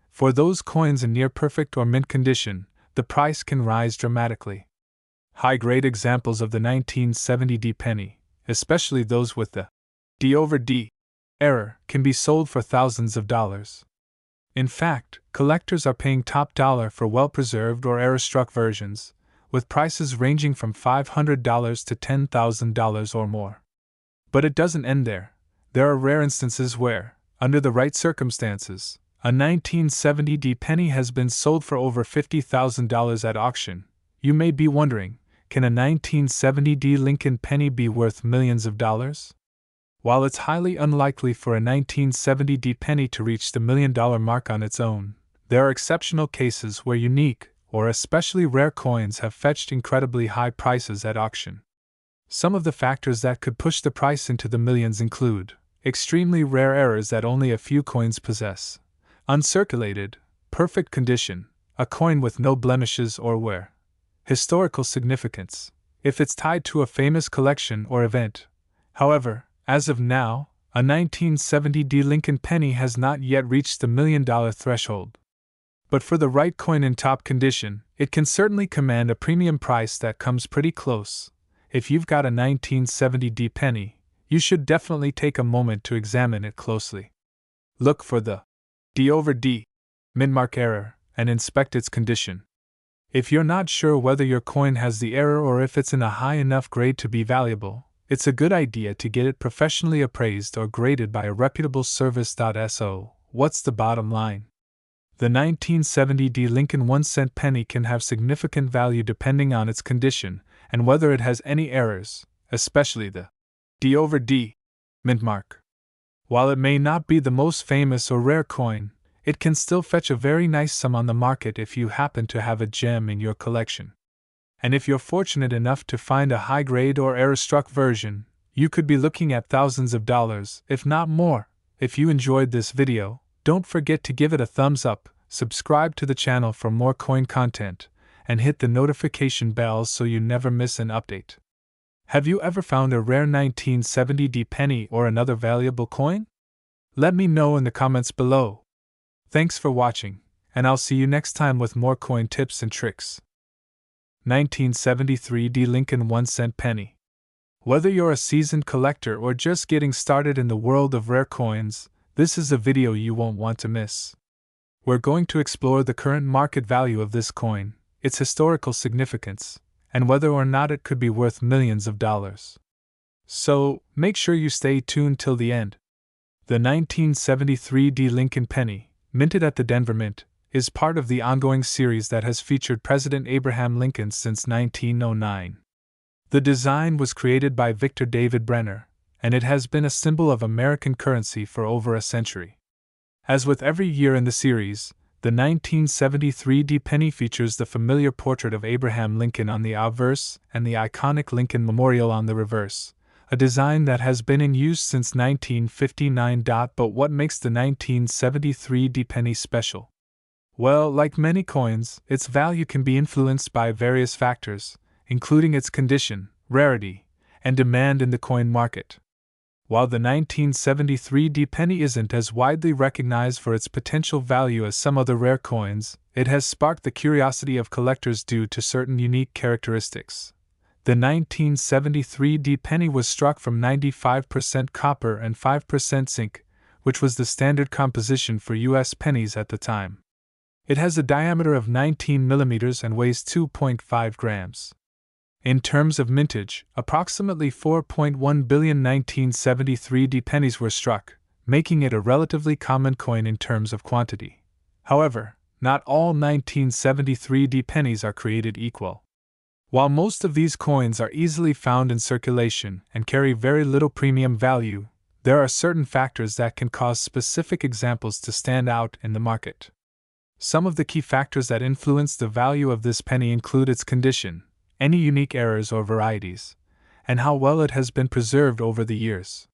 For those coins in near perfect or mint condition, the price can rise dramatically. High-grade examples of the 1970 penny, especially those with the D/D error, can be sold for thousands of dollars. In fact, collectors are paying top dollar for well-preserved or error-struck versions, with prices ranging from $500 to $10,000 or more. But it doesn't end there. There are rare instances where, under the right circumstances, a 1970 penny has been sold for over $50,000 at auction. You may be wondering, can a 1970 Lincoln penny be worth millions of dollars? While it's highly unlikely for a 1970 penny to reach the $1 million mark on its own, there are exceptional cases where unique, or especially rare coins have fetched incredibly high prices at auction. Some of the factors that could push the price into the millions include extremely rare errors that only a few coins possess, uncirculated, perfect condition, a coin with no blemishes or wear, historical significance, if it's tied to a famous collection or event. However, as of now, a 1970 Lincoln penny has not yet reached the $1 million threshold. But for the right coin in top condition, it can certainly command a premium price that comes pretty close. If you've got a 1970 penny, you should definitely take a moment to examine it closely. Look for the D/D mint mark error and inspect its condition. If you're not sure whether your coin has the error or if it's in a high enough grade to be valuable, it's a good idea to get it professionally appraised or graded by a reputable service. So, what's the bottom line? The 1970 Lincoln 1-cent penny can have significant value depending on its condition and whether it has any errors, especially the D/D mint mark. While it may not be the most famous or rare coin, it can still fetch a very nice sum on the market if you happen to have a gem in your collection. And if you're fortunate enough to find a high-grade or error-struck version, you could be looking at thousands of dollars, if not more. If you enjoyed this video, don't forget to give it a thumbs up, subscribe to the channel for more coin content, and hit the notification bell so you never miss an update. Have you ever found a rare 1970 penny or another valuable coin? Let me know in the comments below. Thanks for watching, and I'll see you next time with more coin tips and tricks. 1973 Lincoln 1-cent penny. Whether you're a seasoned collector or just getting started in the world of rare coins, this is a video you won't want to miss. We're going to explore the current market value of this coin, its historical significance, and whether or not it could be worth millions of dollars. So, make sure you stay tuned till the end. The 1973 Lincoln penny, minted at the Denver Mint, is part of the ongoing series that has featured President Abraham Lincoln since 1909. The design was created by Victor David Brenner, and it has been a symbol of American currency for over a century. As with every year in the series, the 1973 penny features the familiar portrait of Abraham Lincoln on the obverse and the iconic Lincoln Memorial on the reverse, a design that has been in use since 1959. But what makes the 1973 penny special? Well, like many coins, its value can be influenced by various factors, including its condition, rarity, and demand in the coin market. While the 1973 penny isn't as widely recognized for its potential value as some other rare coins, it has sparked the curiosity of collectors due to certain unique characteristics. The 1973 penny was struck from 95% copper and 5% zinc, which was the standard composition for U.S. pennies at the time. It has a diameter of 19 millimeters and weighs 2.5 grams. In terms of mintage, approximately 4.1 billion 1973 pennies were struck, making it a relatively common coin in terms of quantity. However, not all 1973 pennies are created equal. While most of these coins are easily found in circulation and carry very little premium value, there are certain factors that can cause specific examples to stand out in the market. Some of the key factors that influence the value of this penny include its condition, any unique errors or varieties, and how well it has been preserved over the years.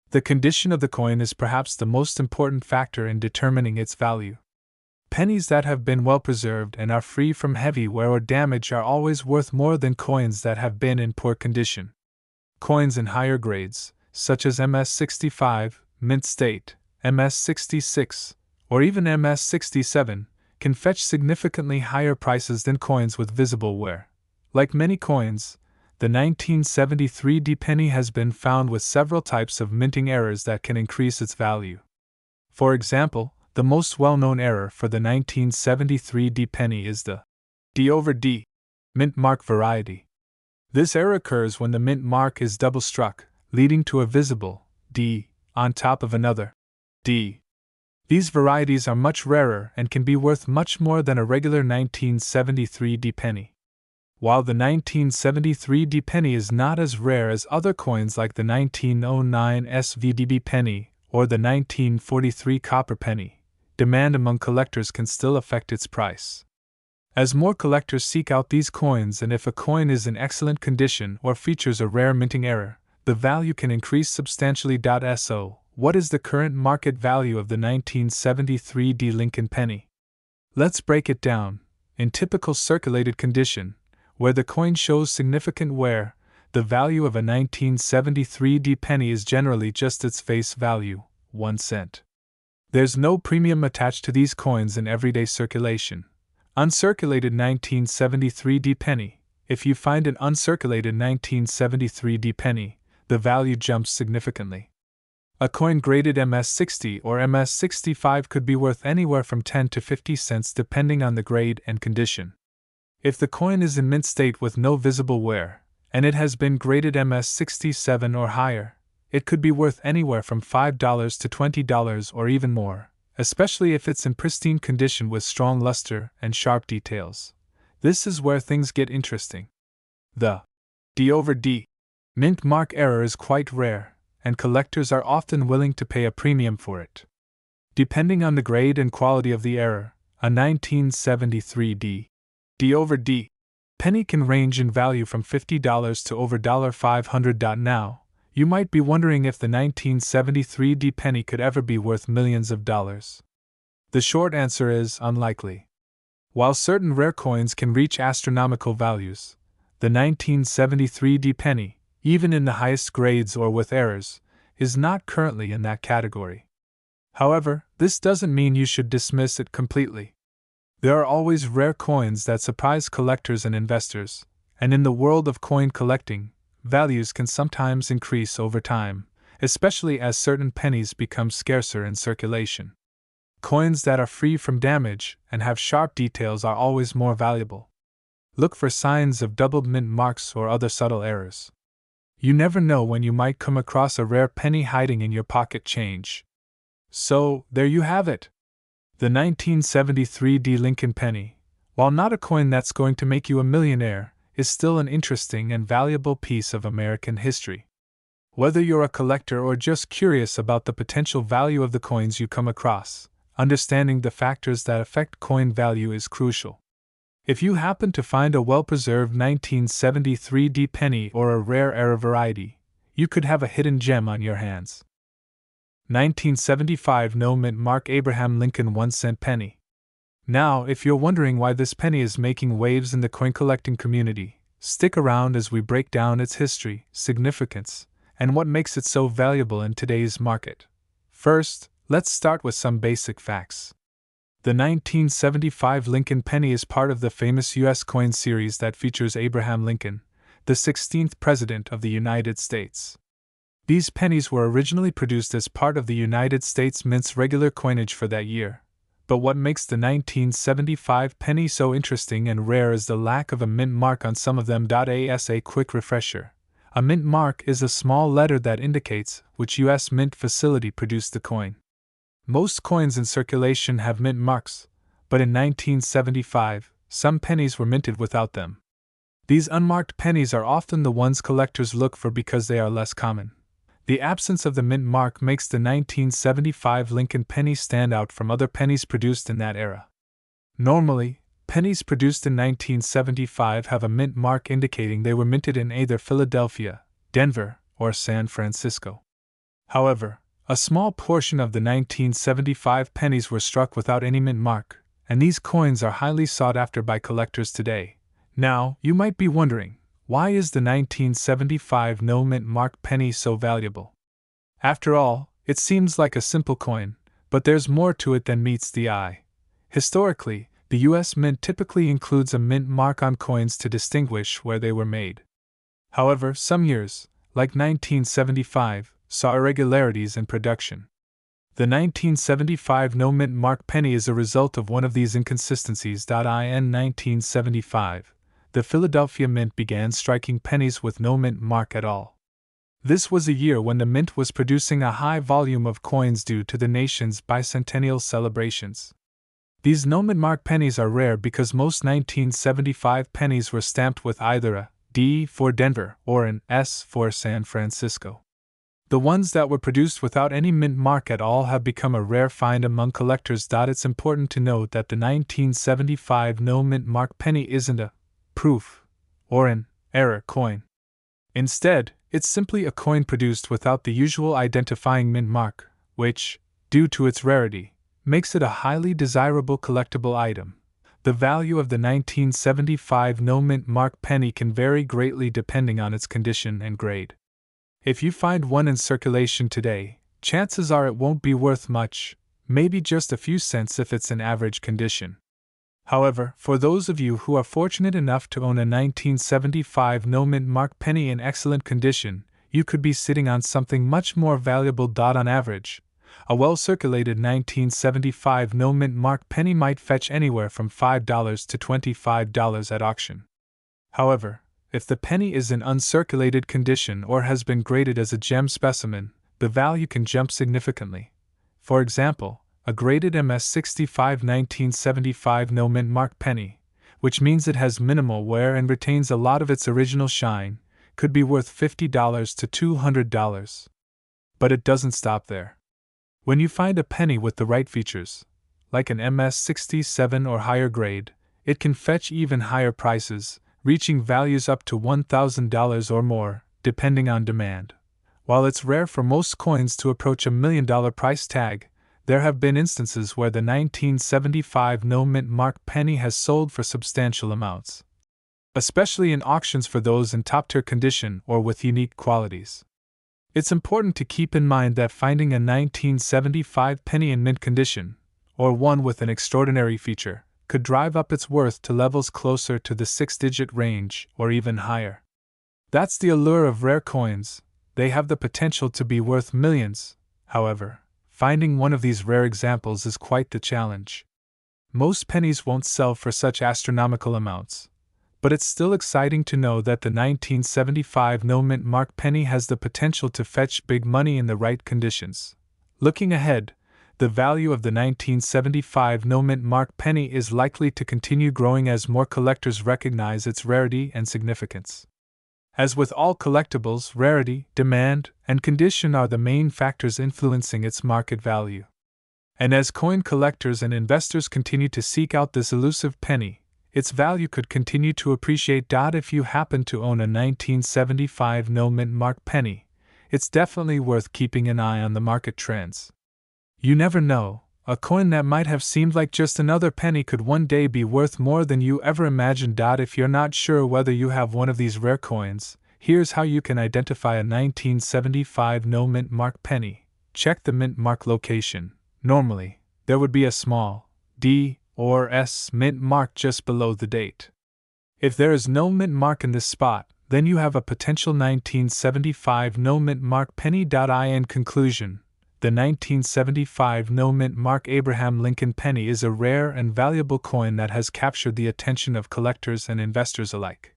The condition of the coin is perhaps the most important factor in determining its value. Pennies that have been well preserved and are free from heavy wear or damage are always worth more than coins that have been in poor condition. Coins in higher grades, such as MS-65, mint state, MS-66, or even MS-67, can fetch significantly higher prices than coins with visible wear. Like many coins, the 1973 penny has been found with several types of minting errors that can increase its value. For example, the most well-known error for the 1973 penny is the D/D mint mark variety. This error occurs when the mint mark is double struck, leading to a visible D on top of another D. These varieties are much rarer and can be worth much more than a regular 1973 penny. While the 1973 penny is not as rare as other coins like the 1909 SVDB penny or the 1943 copper penny, demand among collectors can still affect its price. As more collectors seek out these coins, and if a coin is in excellent condition or features a rare minting error, the value can increase substantially. So, what is the current market value of the 1973 Lincoln penny? Let's break it down. In typical circulated condition, where the coin shows significant wear, the value of a 1973 penny is generally just its face value, 1 cent. There's no premium attached to these coins in everyday circulation. Uncirculated 1973 penny. If you find an uncirculated 1973 penny, the value jumps significantly. A coin graded MS-60 or MS-65 could be worth anywhere from 10 to 50 cents depending on the grade and condition. If the coin is in mint state with no visible wear, and it has been graded MS-67 or higher, it could be worth anywhere from $5 to $20 or even more, especially if it's in pristine condition with strong luster and sharp details. This is where things get interesting. The D/D mint mark error is quite rare, and collectors are often willing to pay a premium for it. Depending on the grade and quality of the error, a 1973 D/D penny can range in value from $50 to over $500. Now, you might be wondering if the 1973 penny could ever be worth millions of dollars. The short answer is unlikely. While certain rare coins can reach astronomical values, the 1973 penny, even in the highest grades or with errors, is not currently in that category. However, this doesn't mean you should dismiss it completely. There are always rare coins that surprise collectors and investors, and in the world of coin collecting, values can sometimes increase over time, especially as certain pennies become scarcer in circulation. Coins that are free from damage and have sharp details are always more valuable. Look for signs of doubled mint marks or other subtle errors. You never know when you might come across a rare penny hiding in your pocket change. So, there you have it. The 1973 Lincoln penny, while not a coin that's going to make you a millionaire, is still an interesting and valuable piece of American history. Whether you're a collector or just curious about the potential value of the coins you come across, understanding the factors that affect coin value is crucial. If you happen to find a well-preserved 1973 penny or a rare error variety, you could have a hidden gem on your hands. 1975 No mint mark Abraham Lincoln 1-cent penny. Now, if you're wondering why this penny is making waves in the coin collecting community, stick around as we break down its history, significance, and what makes it so valuable in today's market. First, let's start with some basic facts. The 1975 Lincoln penny is part of the famous U.S. coin series that features Abraham Lincoln, the 16th President of the United States. These pennies were originally produced as part of the United States Mint's regular coinage for that year. But what makes the 1975 penny so interesting and rare is the lack of a mint mark on some of them. As a quick refresher, a mint mark is a small letter that indicates which U.S. mint facility produced the coin. Most coins in circulation have mint marks, but in 1975, some pennies were minted without them. These unmarked pennies are often the ones collectors look for because they are less common. The absence of the mint mark makes the 1975 Lincoln penny stand out from other pennies produced in that era. Normally, pennies produced in 1975 have a mint mark indicating they were minted in either Philadelphia, Denver, or San Francisco. However, a small portion of the 1975 pennies were struck without any mint mark, and these coins are highly sought after by collectors today. Now, you might be wondering, why is the 1975 no mint mark penny so valuable? After all, it seems like a simple coin, but there's more to it than meets the eye. Historically, the U.S. Mint typically includes a mint mark on coins to distinguish where they were made. However, some years, like 1975, saw irregularities in production. The 1975 no mint mark penny is a result of one of these inconsistencies. In 1975, the Philadelphia Mint began striking pennies with no mint mark at all. This was a year when the mint was producing a high volume of coins due to the nation's bicentennial celebrations. These no mint mark pennies are rare because most 1975 pennies were stamped with either a D for Denver or an S for San Francisco. The ones that were produced without any mint mark at all have become a rare find among collectors. It's important to note that the 1975 no mint mark penny isn't a proof or an error coin. Instead, it's simply a coin produced without the usual identifying mint mark, which, due to its rarity, makes it a highly desirable collectible item. The value of the 1975 no mint mark penny can vary greatly depending on its condition and grade. If you find one in circulation today, chances are it won't be worth much, maybe just a few cents if it's in average condition. However, for those of you who are fortunate enough to own a 1975 no mint mark penny in excellent condition, you could be sitting on something much more valuable. On average, a well-circulated 1975 no mint mark penny might fetch anywhere from $5 to $25 at auction. However, if the penny is in uncirculated condition or has been graded as a gem specimen, the value can jump significantly. For example, a graded MS-65 1975 no mint mark penny, which means it has minimal wear and retains a lot of its original shine, could be worth $50 to $200. But it doesn't stop there. When you find a penny with the right features, like an MS-67 or higher grade, it can fetch even higher prices, reaching values up to $1,000 or more, depending on demand. While it's rare for most coins to approach $1 million price tag, there have been instances where the 1975 no mint mark penny has sold for substantial amounts, especially in auctions for those in top-tier condition or with unique qualities. It's important to keep in mind that finding a 1975 penny in mint condition, or one with an extraordinary feature, could drive up its worth to levels closer to the six-digit range or even higher. That's the allure of rare coins. They have the potential to be worth millions. However, finding one of these rare examples is quite the challenge. Most pennies won't sell for such astronomical amounts, but it's still exciting to know that the 1975 no mint mark penny has the potential to fetch big money in the right conditions. Looking ahead, the value of the 1975 no mint mark penny is likely to continue growing as more collectors recognize its rarity and significance. As with all collectibles, rarity, demand, and condition are the main factors influencing its market value. And as coin collectors and investors continue to seek out this elusive penny, its value could continue to appreciate. If you happen to own a 1975 no mint mark penny, it's definitely worth keeping an eye on the market trends. You never know, a coin that might have seemed like just another penny could one day be worth more than you ever imagined. If you're not sure whether you have one of these rare coins, Here's how you can identify a 1975 no mint mark penny. Check the mint mark location. Normally, there would be a small D or S mint mark just below the date. If there is no mint mark in this spot, then you have a potential 1975 no mint mark penny. In conclusion, the 1975 no mint mark Abraham Lincoln penny is a rare and valuable coin that has captured the attention of collectors and investors alike.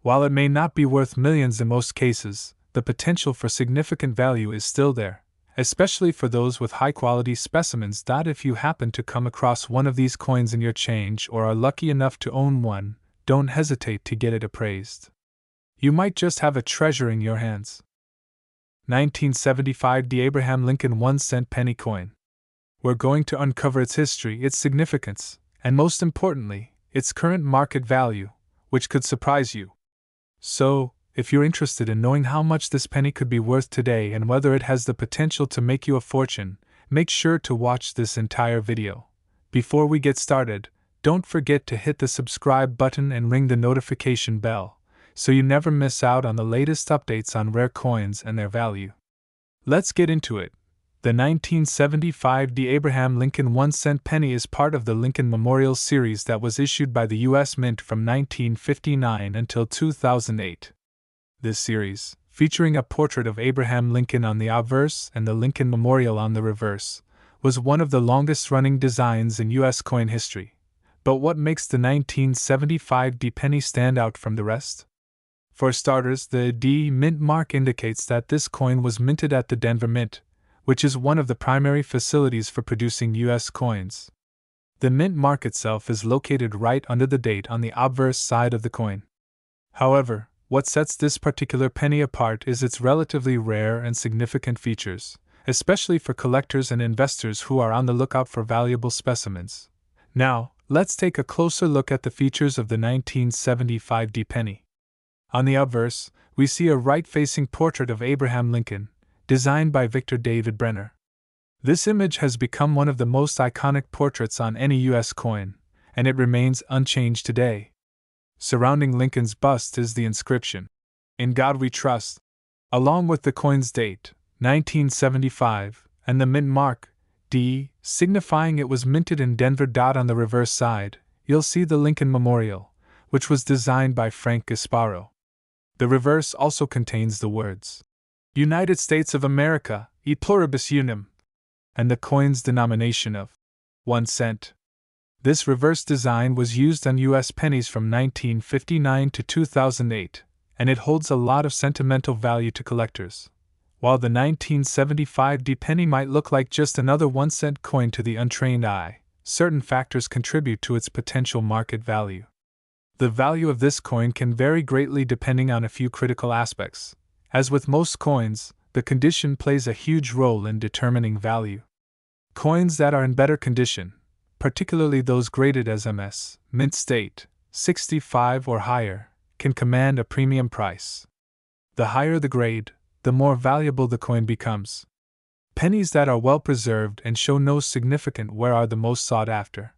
While it may not be worth millions in most cases, the potential for significant value is still there, especially for those with high-quality specimens. If you happen to come across one of these coins in your change or are lucky enough to own one, don't hesitate to get it appraised. You might just have a treasure in your hands. 1975 The Abraham Lincoln 1-cent penny coin. We're going to uncover its history, its significance, and most importantly, its current market value, which could surprise you. So, if you're interested in knowing how much this penny could be worth today and whether it has the potential to make you a fortune, make sure to watch this entire video. Before we get started, don't forget to hit the subscribe button and ring the notification bell, so you never miss out on the latest updates on rare coins and their value. Let's get into it. The 1975 The Abraham Lincoln 1-cent penny is part of the Lincoln Memorial series that was issued by the U.S. Mint from 1959 until 2008. This series, featuring a portrait of Abraham Lincoln on the obverse and the Lincoln Memorial on the reverse, was one of the longest-running designs in U.S. coin history. But what makes the 1975 D penny stand out from the rest? For starters, the D mint mark indicates that this coin was minted at the Denver Mint, which is one of the primary facilities for producing U.S. coins. The mint mark itself is located right under the date on the obverse side of the coin. However, what sets this particular penny apart is its relatively rare and significant features, especially for collectors and investors who are on the lookout for valuable specimens. Now, let's take a closer look at the features of the 1975 D penny. On the obverse, we see a right-facing portrait of Abraham Lincoln, designed by Victor David Brenner. This image has become one of the most iconic portraits on any U.S. coin, and it remains unchanged today. Surrounding Lincoln's bust is the inscription, "In God We Trust," along with the coin's date, 1975, and the mint mark, D, signifying it was minted in Denver. On the reverse side, you'll see the Lincoln Memorial, which was designed by Frank Gasparo. The reverse also contains the words, "United States of America, e pluribus unum," and the coin's denomination of 1 cent. This reverse design was used on U.S. pennies from 1959 to 2008, and it holds a lot of sentimental value to collectors. While the 1975 D penny might look like just another 1-cent coin to the untrained eye, certain factors contribute to its potential market value. The value of this coin can vary greatly depending on a few critical aspects. As with most coins, the condition plays a huge role in determining value. Coins that are in better condition, particularly those graded as MS, mint state, 65 or higher, can command a premium price. The higher the grade, the more valuable the coin becomes. Pennies that are well preserved and show no significant wear are the most sought after.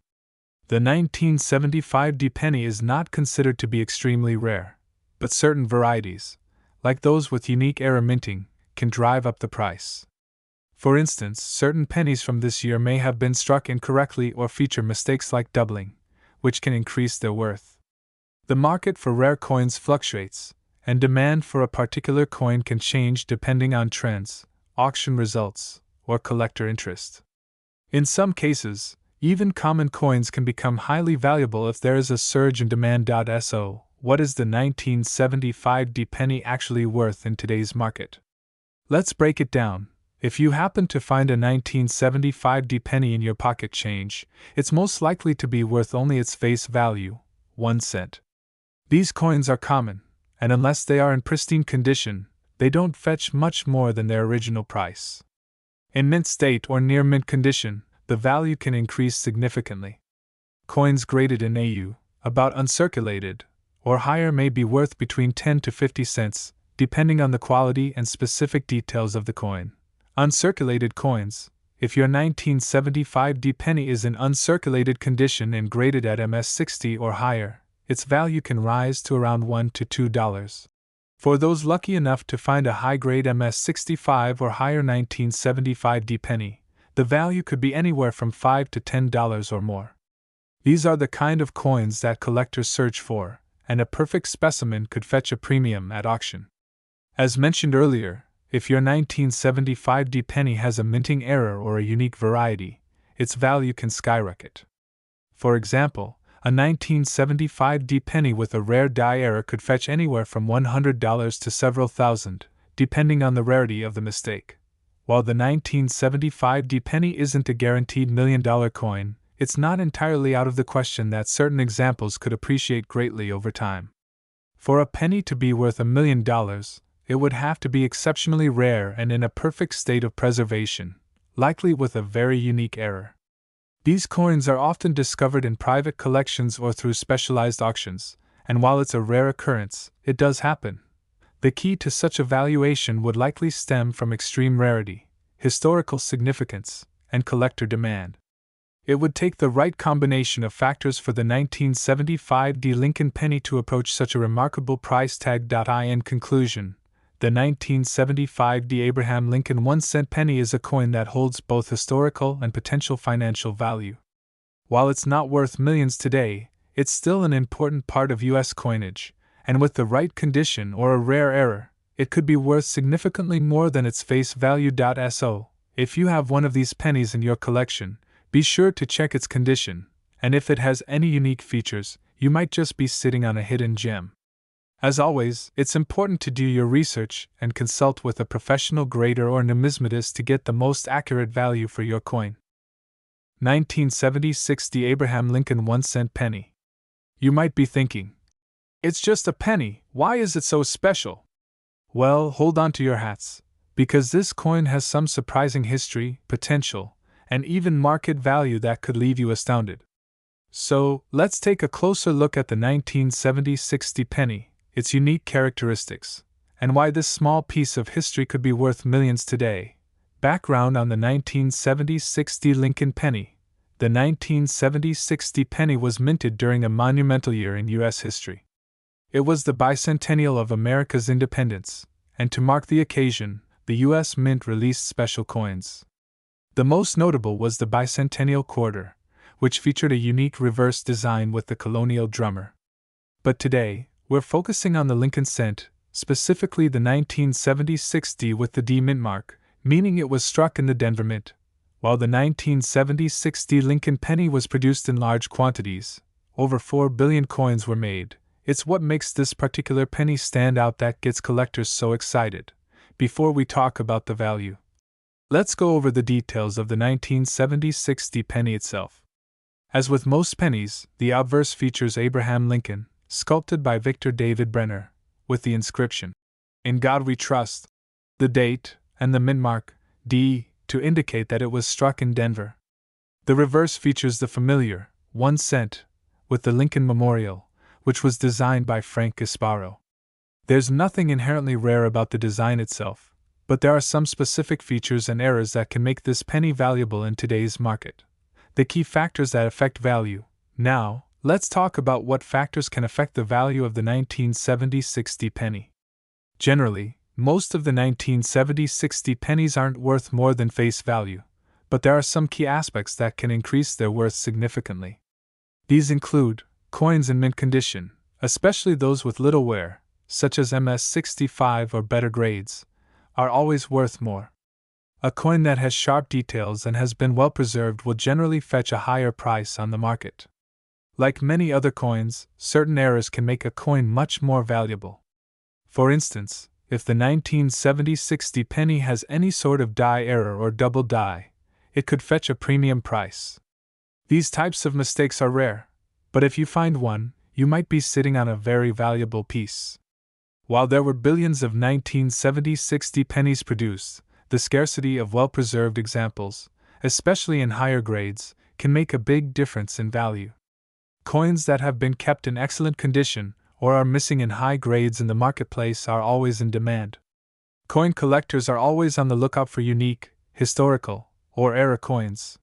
The 1975 D penny is not considered to be extremely rare, but certain varieties, like those with unique error minting, can drive up the price. For instance, certain pennies from this year may have been struck incorrectly or feature mistakes like doubling, which can increase their worth. The market for rare coins fluctuates, and demand for a particular coin can change depending on trends, auction results, or collector interest. In some cases, even common coins can become highly valuable if there is a surge in demand. So, what is the 1975 D penny actually worth in today's market? Let's break it down. If you happen to find a 1975 D penny in your pocket change, it's most likely to be worth only its face value, 1 cent. These coins are common, and unless they are in pristine condition, they don't fetch much more than their original price. In mint state or near mint condition, the value can increase significantly. Coins graded in AU, about uncirculated, or higher may be worth between 10 to 50 cents, depending on the quality and specific details of the coin. Uncirculated coins, if your 1975 D penny is in uncirculated condition and graded at MS 60 or higher, its value can rise to around $1 to $2. For those lucky enough to find a high-grade MS-65 or higher 1975 D penny, the value could be anywhere from $5 to $10 or more. These are the kind of coins that collectors search for, and a perfect specimen could fetch a premium at auction. As mentioned earlier, if your 1975 D penny has a minting error or a unique variety, its value can skyrocket. For example, a 1975 D penny with a rare die error could fetch anywhere from $100 to several thousand, depending on the rarity of the mistake. While the 1975 D penny isn't a guaranteed million-dollar coin, it's not entirely out of the question that certain examples could appreciate greatly over time. For a penny to be worth $1 million, it would have to be exceptionally rare and in a perfect state of preservation, likely with a very unique error. These coins are often discovered in private collections or through specialized auctions, and while it's a rare occurrence, it does happen. The key to such a valuation would likely stem from extreme rarity, historical significance, and collector demand. It would take the right combination of factors for the 1975 D Lincoln penny to approach such a remarkable price tag. In conclusion, the 1975 D Abraham Lincoln 1-cent penny is a coin that holds both historical and potential financial value. While it's not worth millions today, it's still an important part of U.S. coinage, and with the right condition or a rare error, it could be worth significantly more than its face value. So, if you have one of these pennies in your collection, be sure to check its condition, and if it has any unique features, you might just be sitting on a hidden gem. As always, it's important to do your research and consult with a professional grader or numismatist to get the most accurate value for your coin. 1976 D Abraham Lincoln 1-cent penny. You might be thinking, it's just a penny, why is it so special? Well, hold on to your hats, because this coin has some surprising history, potential, and even market value that could leave you astounded. So, let's take a closer look at the 1976 D penny, its unique characteristics, and why this small piece of history could be worth millions today. Background on the 1976 D Lincoln penny. The 1976 D penny was minted during a monumental year in U.S. history. It was the bicentennial of America's independence, and to mark the occasion, the U.S. Mint released special coins. The most notable was the bicentennial quarter, which featured a unique reverse design with the colonial drummer. But today, we're focusing on the Lincoln cent, specifically the 1976 D with the D mint mark, meaning it was struck in the Denver Mint. While the 1976 D Lincoln penny was produced in large quantities, over 4 billion coins were made. It's what makes this particular penny stand out that gets collectors so excited. Before we talk about the value, let's go over the details of the 1976 D penny itself. As with most pennies, the obverse features Abraham Lincoln, sculpted by Victor David Brenner, with the inscription, "In God We Trust," the date, and the mint mark, D, to indicate that it was struck in Denver. The reverse features the familiar 1 cent, with the Lincoln Memorial, which was designed by Frank Gasparo. There's nothing inherently rare about the design itself, but there are some specific features and errors that can make this penny valuable in today's market. The key factors that affect value. Now, let's talk about what factors can affect the value of the 1976 D penny. Generally, most of the 1976 D pennies aren't worth more than face value, but there are some key aspects that can increase their worth significantly. These include coins in mint condition, especially those with little wear, such as MS-65 or better grades, are always worth more. A coin that has sharp details and has been well preserved will generally fetch a higher price on the market. Like many other coins, certain errors can make a coin much more valuable. For instance, if the 1976 D penny has any sort of die error or double die, it could fetch a premium price. These types of mistakes are rare, but if you find one, you might be sitting on a very valuable piece. While there were billions of 1976 D pennies produced, the scarcity of well-preserved examples, especially in higher grades, can make a big difference in value. Coins that have been kept in excellent condition or are missing in high grades in the marketplace are always in demand. Coin collectors are always on the lookout for unique, historical, or error coins.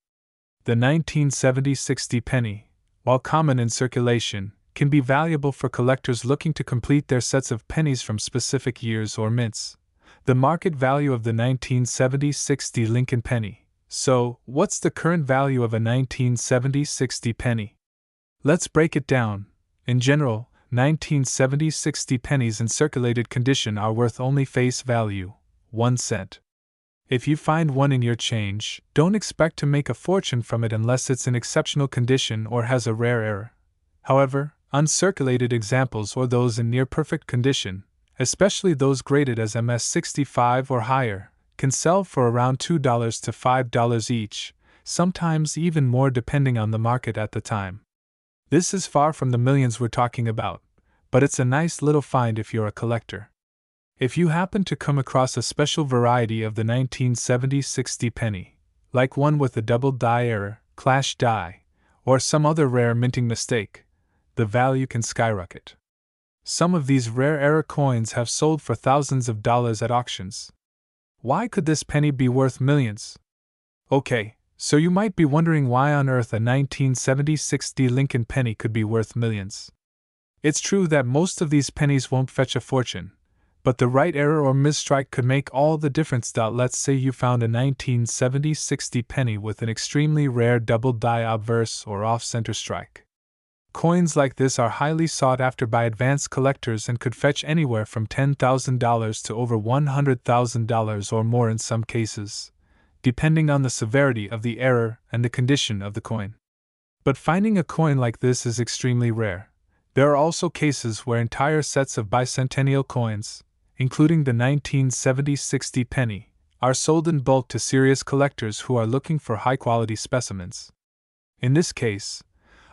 The 1976 D penny, while common in circulation, can be valuable for collectors looking to complete their sets of pennies from specific years or mints. The market value of the 1970-60 Lincoln penny. So, what's the current value of a 1970-60 penny? Let's break it down. In general, 1970-60 pennies in circulated condition are worth only face value, 1 cent. If you find one in your change, don't expect to make a fortune from it unless it's in exceptional condition or has a rare error. However, uncirculated examples or those in near-perfect condition, especially those graded as MS65 or higher, can sell for around $2 to $5 each, sometimes even more depending on the market at the time. This is far from the millions we're talking about, but it's a nice little find if you're a collector. If you happen to come across a special variety of the 1970-60 penny, like one with a double die error, clash die, or some other rare minting mistake, the value can skyrocket. Some of these rare error coins have sold for thousands of dollars at auctions. Why could this penny be worth millions? Okay, so you might be wondering why on earth a 1970-60 Lincoln penny could be worth millions. It's true that most of these pennies won't fetch a fortune, but the right error or misstrike could make all the difference. Let's say you found a 1970-60 penny with an extremely rare double die obverse or off-center strike. Coins like this are highly sought after by advanced collectors and could fetch anywhere from $10,000 to over $100,000 or more in some cases, depending on the severity of the error and the condition of the coin. But finding a coin like this is extremely rare. There are also cases where entire sets of bicentennial coins, including the 1970-60 penny, are sold in bulk to serious collectors who are looking for high-quality specimens. In this case,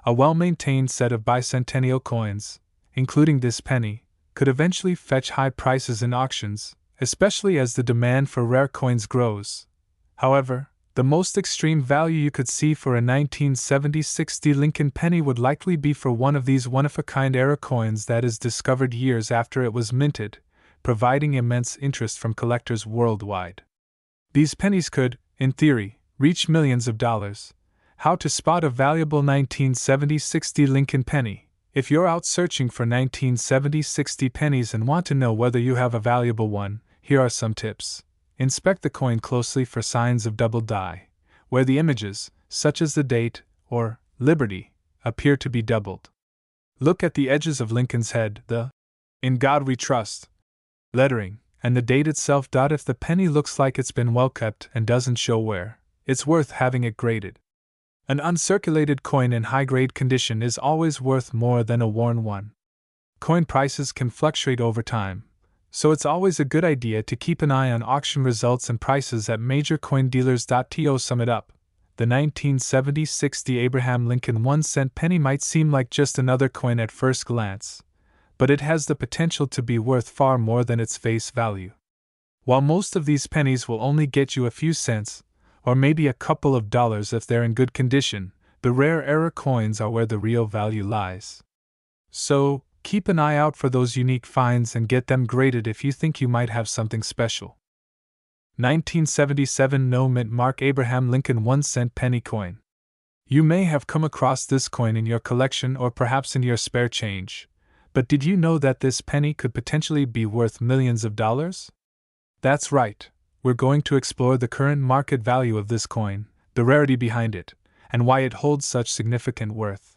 a well-maintained set of bicentennial coins, including this penny, could eventually fetch high prices in auctions, especially as the demand for rare coins grows. However, the most extreme value you could see for a 1970-60 Lincoln penny would likely be for one of these one-of-a-kind era coins that is discovered years after it was minted, providing immense interest from collectors worldwide. These pennies could, in theory, reach millions of dollars. How to spot a valuable 1970-60 Lincoln penny? If you're out searching for 1970-60 pennies and want to know whether you have a valuable one, here are some tips. Inspect the coin closely for signs of double die, where the images, such as the date, or Liberty, appear to be doubled. Look at the edges of Lincoln's head, the "In God We Trust" lettering, and the date itself. If the penny looks like it's been well kept and doesn't show wear, it's worth having it graded. An uncirculated coin in high-grade condition is always worth more than a worn one. Coin prices can fluctuate over time, so it's always a good idea to keep an eye on auction results and prices at major coin dealers. To sum it up, the 1970-60 Abraham Lincoln 1-cent penny might seem like just another coin at first glance, but it has the potential to be worth far more than its face value. While most of these pennies will only get you a few cents, or maybe a couple of dollars if they're in good condition, the rare error coins are where the real value lies. So, keep an eye out for those unique finds and get them graded if you think you might have something special. 1977 No Mint Mark Abraham Lincoln 1-cent penny coin. You may have come across this coin in your collection or perhaps in your spare change, but did you know that this penny could potentially be worth millions of dollars? That's right. We're going to explore the current market value of this coin, the rarity behind it, and why it holds such significant worth.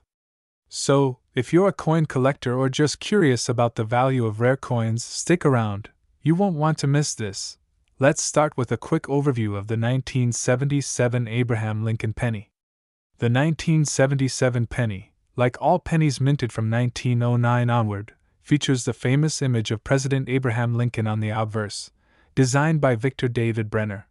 So, if you're a coin collector or just curious about the value of rare coins, stick around. You won't want to miss this. Let's start with a quick overview of the 1977 Abraham Lincoln penny. The 1977 penny, like all pennies minted from 1909 onward, features the famous image of President Abraham Lincoln on the obverse, designed by Victor David Brenner.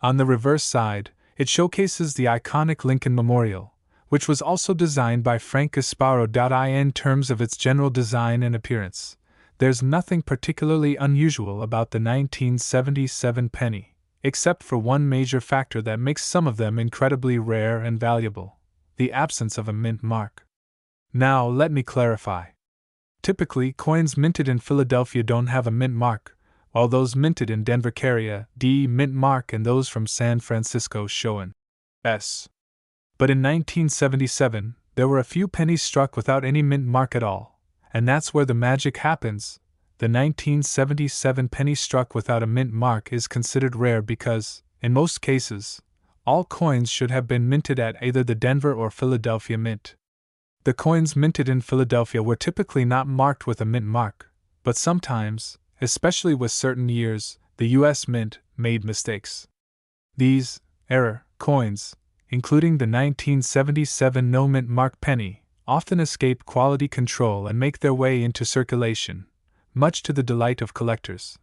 On the reverse side, it showcases the iconic Lincoln Memorial, which was also designed by Frank Gasparo. In terms of its general design and appearance, there's nothing particularly unusual about the 1977 penny, except for one major factor that makes some of them incredibly rare and valuable: the absence of a mint mark. Now, let me clarify. Typically, coins minted in Philadelphia don't have a mint mark, while those minted in Denver carry a D mint mark and those from San Francisco show an S. But in 1977, there were a few pennies struck without any mint mark at all, and that's where the magic happens. The 1977 penny struck without a mint mark is considered rare because, in most cases, all coins should have been minted at either the Denver or Philadelphia Mint. The coins minted in Philadelphia were typically not marked with a mint mark, but sometimes, especially with certain years, the U.S. Mint made mistakes. These error coins, including the 1977 no mint mark penny, often escape quality control and make their way into circulation, much to the delight of collectors.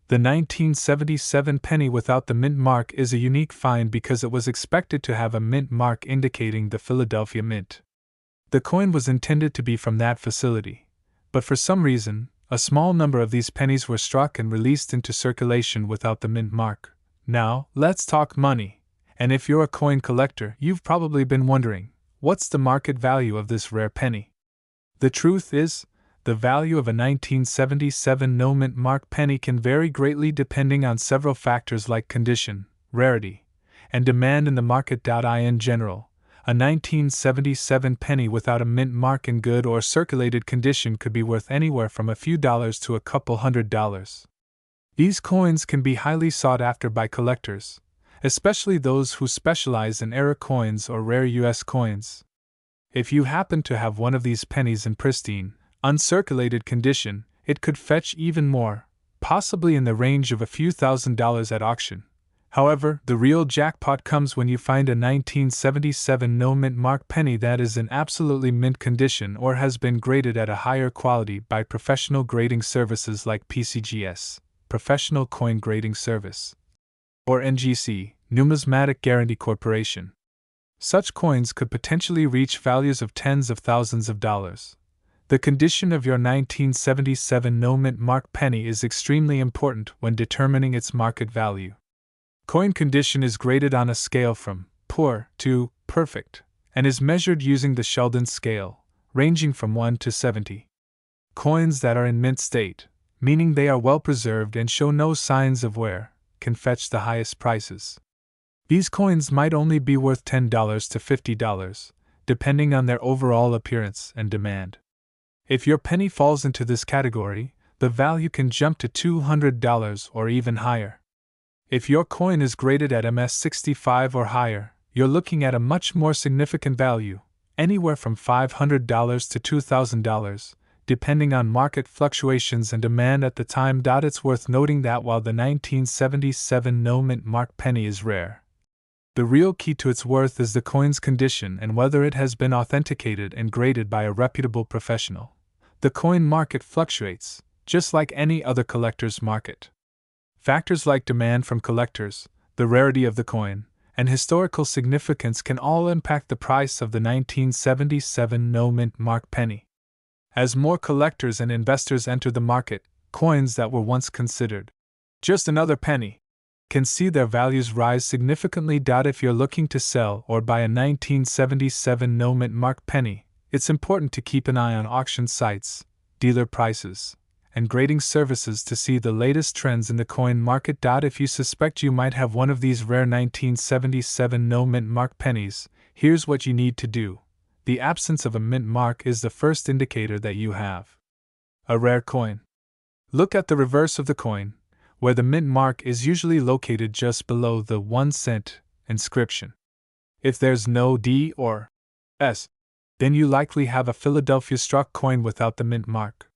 The 1977 penny without the mint mark is a unique find because it was expected to have a mint mark indicating the Philadelphia Mint. The coin was intended to be from that facility, but for some reason, a small number of these pennies were struck and released into circulation without the mint mark. Now, let's talk money. And if you're a coin collector, you've probably been wondering, what's the market value of this rare penny? The truth is, the value of a 1977 no mint mark penny can vary greatly depending on several factors like condition, rarity, and demand in the market. In general, a 1977 penny without a mint mark in good or circulated condition could be worth anywhere from a few dollars to a couple $100s. These coins can be highly sought after by collectors, especially those who specialize in error coins or rare U.S. coins. If you happen to have one of these pennies in pristine, uncirculated condition, it could fetch even more, possibly in the range of a few $1,000s at auction. However, the real jackpot comes when you find a 1977 no mint mark penny that is in absolutely mint condition or has been graded at a higher quality by professional grading services like PCGS, Professional Coin Grading Service, or NGC, Numismatic Guarantee Corporation. Such coins could potentially reach values of tens of thousands of dollars. The condition of your 1977 no mint mark penny is extremely important when determining its market value. Coin condition is graded on a scale from poor to perfect, and is measured using the Sheldon scale, ranging from 1 to 70. Coins that are in mint state, meaning they are well preserved and show no signs of wear, can fetch the highest prices. These coins might only be worth $10 to $50, depending on their overall appearance and demand. If your penny falls into this category, the value can jump to $200 or even higher. If your coin is graded at MS65 or higher, you're looking at a much more significant value, anywhere from $500 to $2,000, depending on market fluctuations and demand at the time. It's worth noting that while the 1977 no mint mark penny is rare, the real key to its worth is the coin's condition and whether it has been authenticated and graded by a reputable professional. The coin market fluctuates, just like any other collector's market. Factors like demand from collectors, the rarity of the coin, and historical significance can all impact the price of the 1977 no mint mark penny. As more collectors and investors enter the market, coins that were once considered just another penny can see their values rise significantly. If you're looking to sell or buy a 1977 no mint mark penny, it's important to keep an eye on auction sites, dealer prices, and grading services to see the latest trends in the coin market. If you suspect you might have one of these rare 1977 no mint mark pennies, here's what you need to do. The absence of a mint mark is the first indicator that you have a rare coin. Look at the reverse of the coin, where the mint mark is usually located just below the 1 cent inscription. If there's no D or S, then you likely have a Philadelphia struck coin without the mint mark.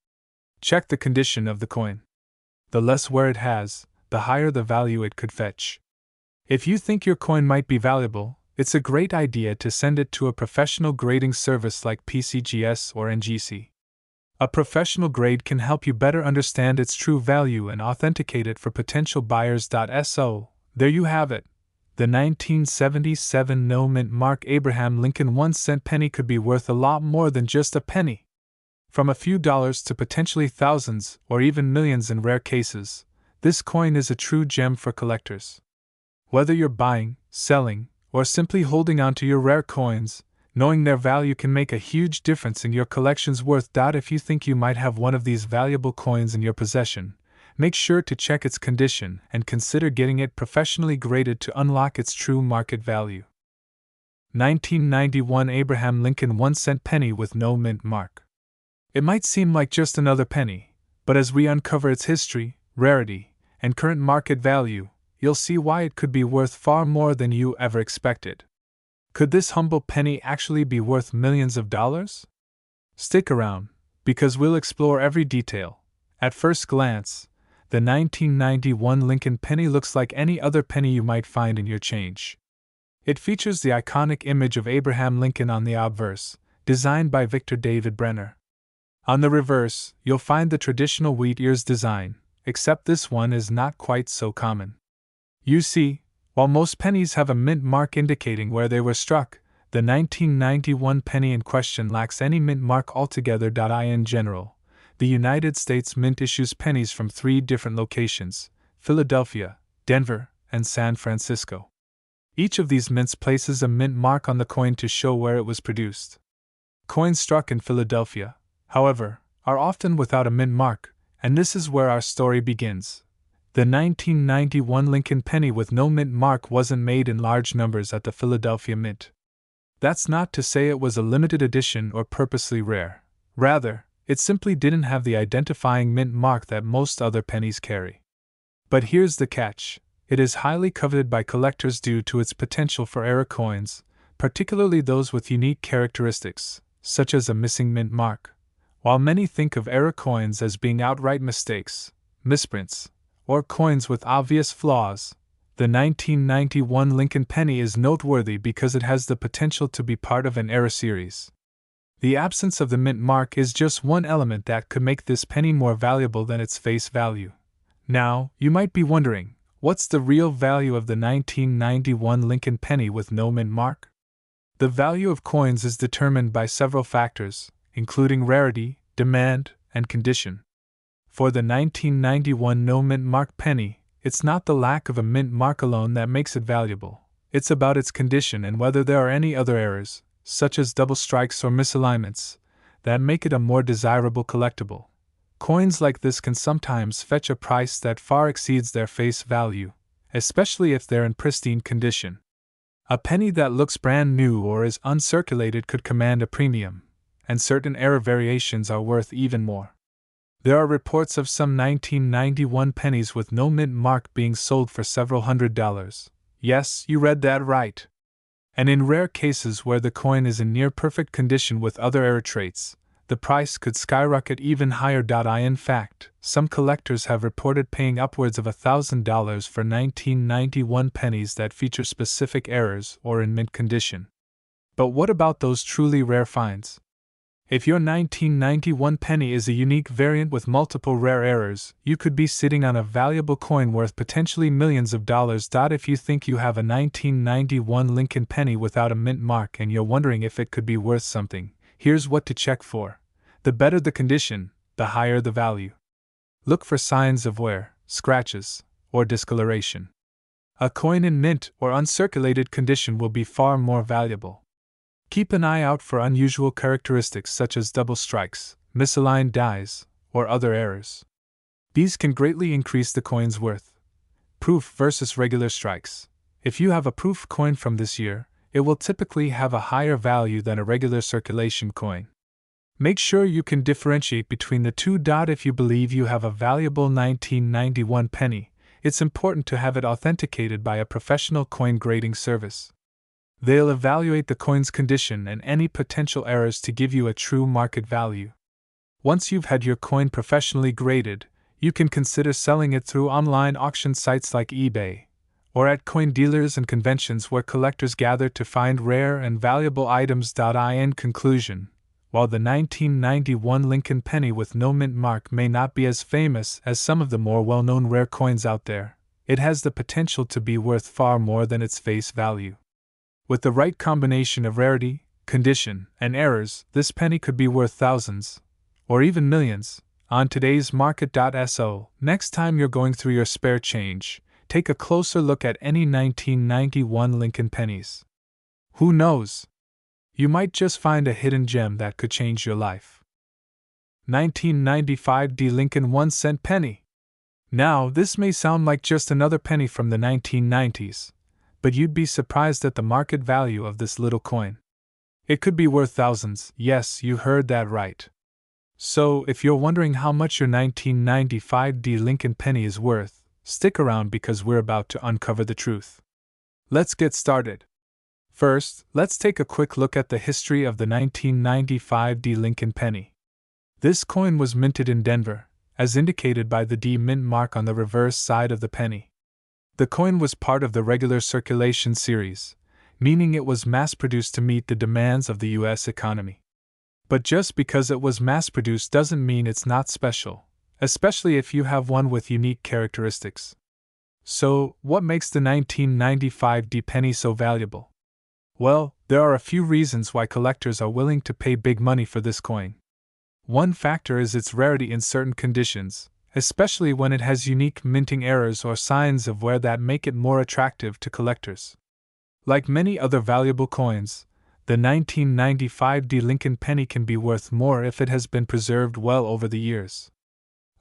Check the condition of the coin. The less wear it has, the higher the value it could fetch. If you think your coin might be valuable, it's a great idea to send it to a professional grading service like PCGS or NGC. A professional grade can help you better understand its true value and authenticate it for potential buyers. So, there you have it. The 1977 no mint mark Abraham Lincoln 1 cent penny could be worth a lot more than just a penny. From a few dollars to potentially thousands or even millions in rare cases, this coin is a true gem for collectors. Whether you're buying, selling, or simply holding on to your rare coins, knowing their value can make a huge difference in your collection's worth. If you think you might have one of these valuable coins in your possession, make sure to check its condition and consider getting it professionally graded to unlock its true market value. 1991 Abraham Lincoln 1-cent penny with no mint mark. It might seem like just another penny, but as we uncover its history, rarity, and current market value, you'll see why it could be worth far more than you ever expected. Could this humble penny actually be worth millions of dollars? Stick around, because we'll explore every detail. At first glance, the 1991 Lincoln penny looks like any other penny you might find in your change. It features the iconic image of Abraham Lincoln on the obverse, designed by Victor David Brenner. On the reverse, you'll find the traditional wheat ears design, except this one is not quite so common. You see, while most pennies have a mint mark indicating where they were struck, the 1991 penny in question lacks any mint mark altogether. In general, the United States Mint issues pennies from 3 different locations: Philadelphia, Denver, and San Francisco. Each of these mints places a mint mark on the coin to show where it was produced. Coins struck in Philadelphia, however, are often without a mint mark, and this is where our story begins. The 1991 Lincoln penny with no mint mark wasn't made in large numbers at the Philadelphia Mint. That's not to say it was a limited edition or purposely rare. Rather, it simply didn't have the identifying mint mark that most other pennies carry. But here's the catch. It is highly coveted by collectors due to its potential for error coins, particularly those with unique characteristics, such as a missing mint mark. While many think of error coins as being outright mistakes, misprints, or coins with obvious flaws, the 1991 Lincoln penny is noteworthy because it has the potential to be part of an error series. The absence of the mint mark is just one element that could make this penny more valuable than its face value. Now, you might be wondering, what's the real value of the 1991 Lincoln penny with no mint mark? The value of coins is determined by several factors, including rarity, demand, and condition. For the 1991 no mint mark penny, it's not the lack of a mint mark alone that makes it valuable. It's about its condition and whether there are any other errors, such as double strikes or misalignments, that make it a more desirable collectible. Coins like this can sometimes fetch a price that far exceeds their face value, especially if they're in pristine condition. A penny that looks brand new or is uncirculated could command a premium, and certain error variations are worth even more. There are reports of some 1991 pennies with no mint mark being sold for several $100s. Yes, you read that right. And in rare cases where the coin is in near perfect condition with other error traits, the price could skyrocket even higher. In fact, some collectors have reported paying upwards of $1,000 for 1991 pennies that feature specific errors or in mint condition. But what about those truly rare finds? If your 1991 penny is a unique variant with multiple rare errors, you could be sitting on a valuable coin worth potentially millions of dollars. If you think you have a 1991 Lincoln penny without a mint mark and you're wondering if it could be worth something, here's what to check for. The better the condition, the higher the value. Look for signs of wear, scratches, or discoloration. A coin in mint or uncirculated condition will be far more valuable. Keep an eye out for unusual characteristics such as double strikes, misaligned dies, or other errors. These can greatly increase the coin's worth. Proof versus regular strikes. If you have a proof coin from this year, it will typically have a higher value than a regular circulation coin. Make sure you can differentiate between the two. If you believe you have a valuable 1991 penny, it's important to have it authenticated by a professional coin grading service. They'll evaluate the coin's condition and any potential errors to give you a true market value. Once you've had your coin professionally graded, you can consider selling it through online auction sites like eBay, or at coin dealers and conventions where collectors gather to find rare and valuable items. In conclusion, while the 1991 Lincoln penny with no mint mark may not be as famous as some of the more well-known rare coins out there, it has the potential to be worth far more than its face value. With the right combination of rarity, condition, and errors, this penny could be worth thousands, or even millions, on today's market. So, next time you're going through your spare change, take a closer look at any 1991 Lincoln pennies. Who knows? You might just find a hidden gem that could change your life. 1995 D Lincoln 1-cent penny. Now, this may sound like just another penny from the 1990s, but you'd be surprised at the market value of this little coin. It could be worth thousands. Yes, you heard that right. So, if you're wondering how much your 1995 D Lincoln penny is worth, stick around because we're about to uncover the truth. Let's get started. First, let's take a quick look at the history of the 1995 D Lincoln penny. This coin was minted in Denver, as indicated by the D mint mark on the reverse side of the penny. The coin was part of the regular circulation series, meaning it was mass-produced to meet the demands of the U.S. economy. But just because it was mass-produced doesn't mean it's not special, especially if you have one with unique characteristics. So, what makes the 1995 D penny so valuable? Well, there are a few reasons why collectors are willing to pay big money for this coin. One factor is its rarity in certain conditions, especially when it has unique minting errors or signs of wear that make it more attractive to collectors. Like many other valuable coins, the 1995 D Lincoln penny can be worth more if it has been preserved well over the years.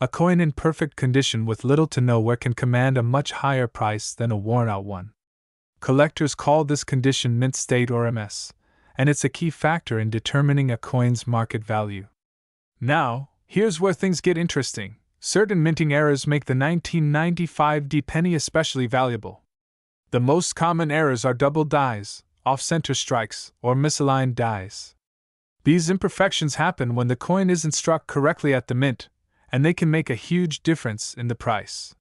A coin in perfect condition with little to no wear can command a much higher price than a worn-out one. Collectors call this condition mint state or MS, and it's a key factor in determining a coin's market value. Now, here's where things get interesting. Certain minting errors make the 1995 D penny especially valuable. The most common errors are double dies, off-center strikes, or misaligned dies. These imperfections happen when the coin isn't struck correctly at the mint, and they can make a huge difference in the price.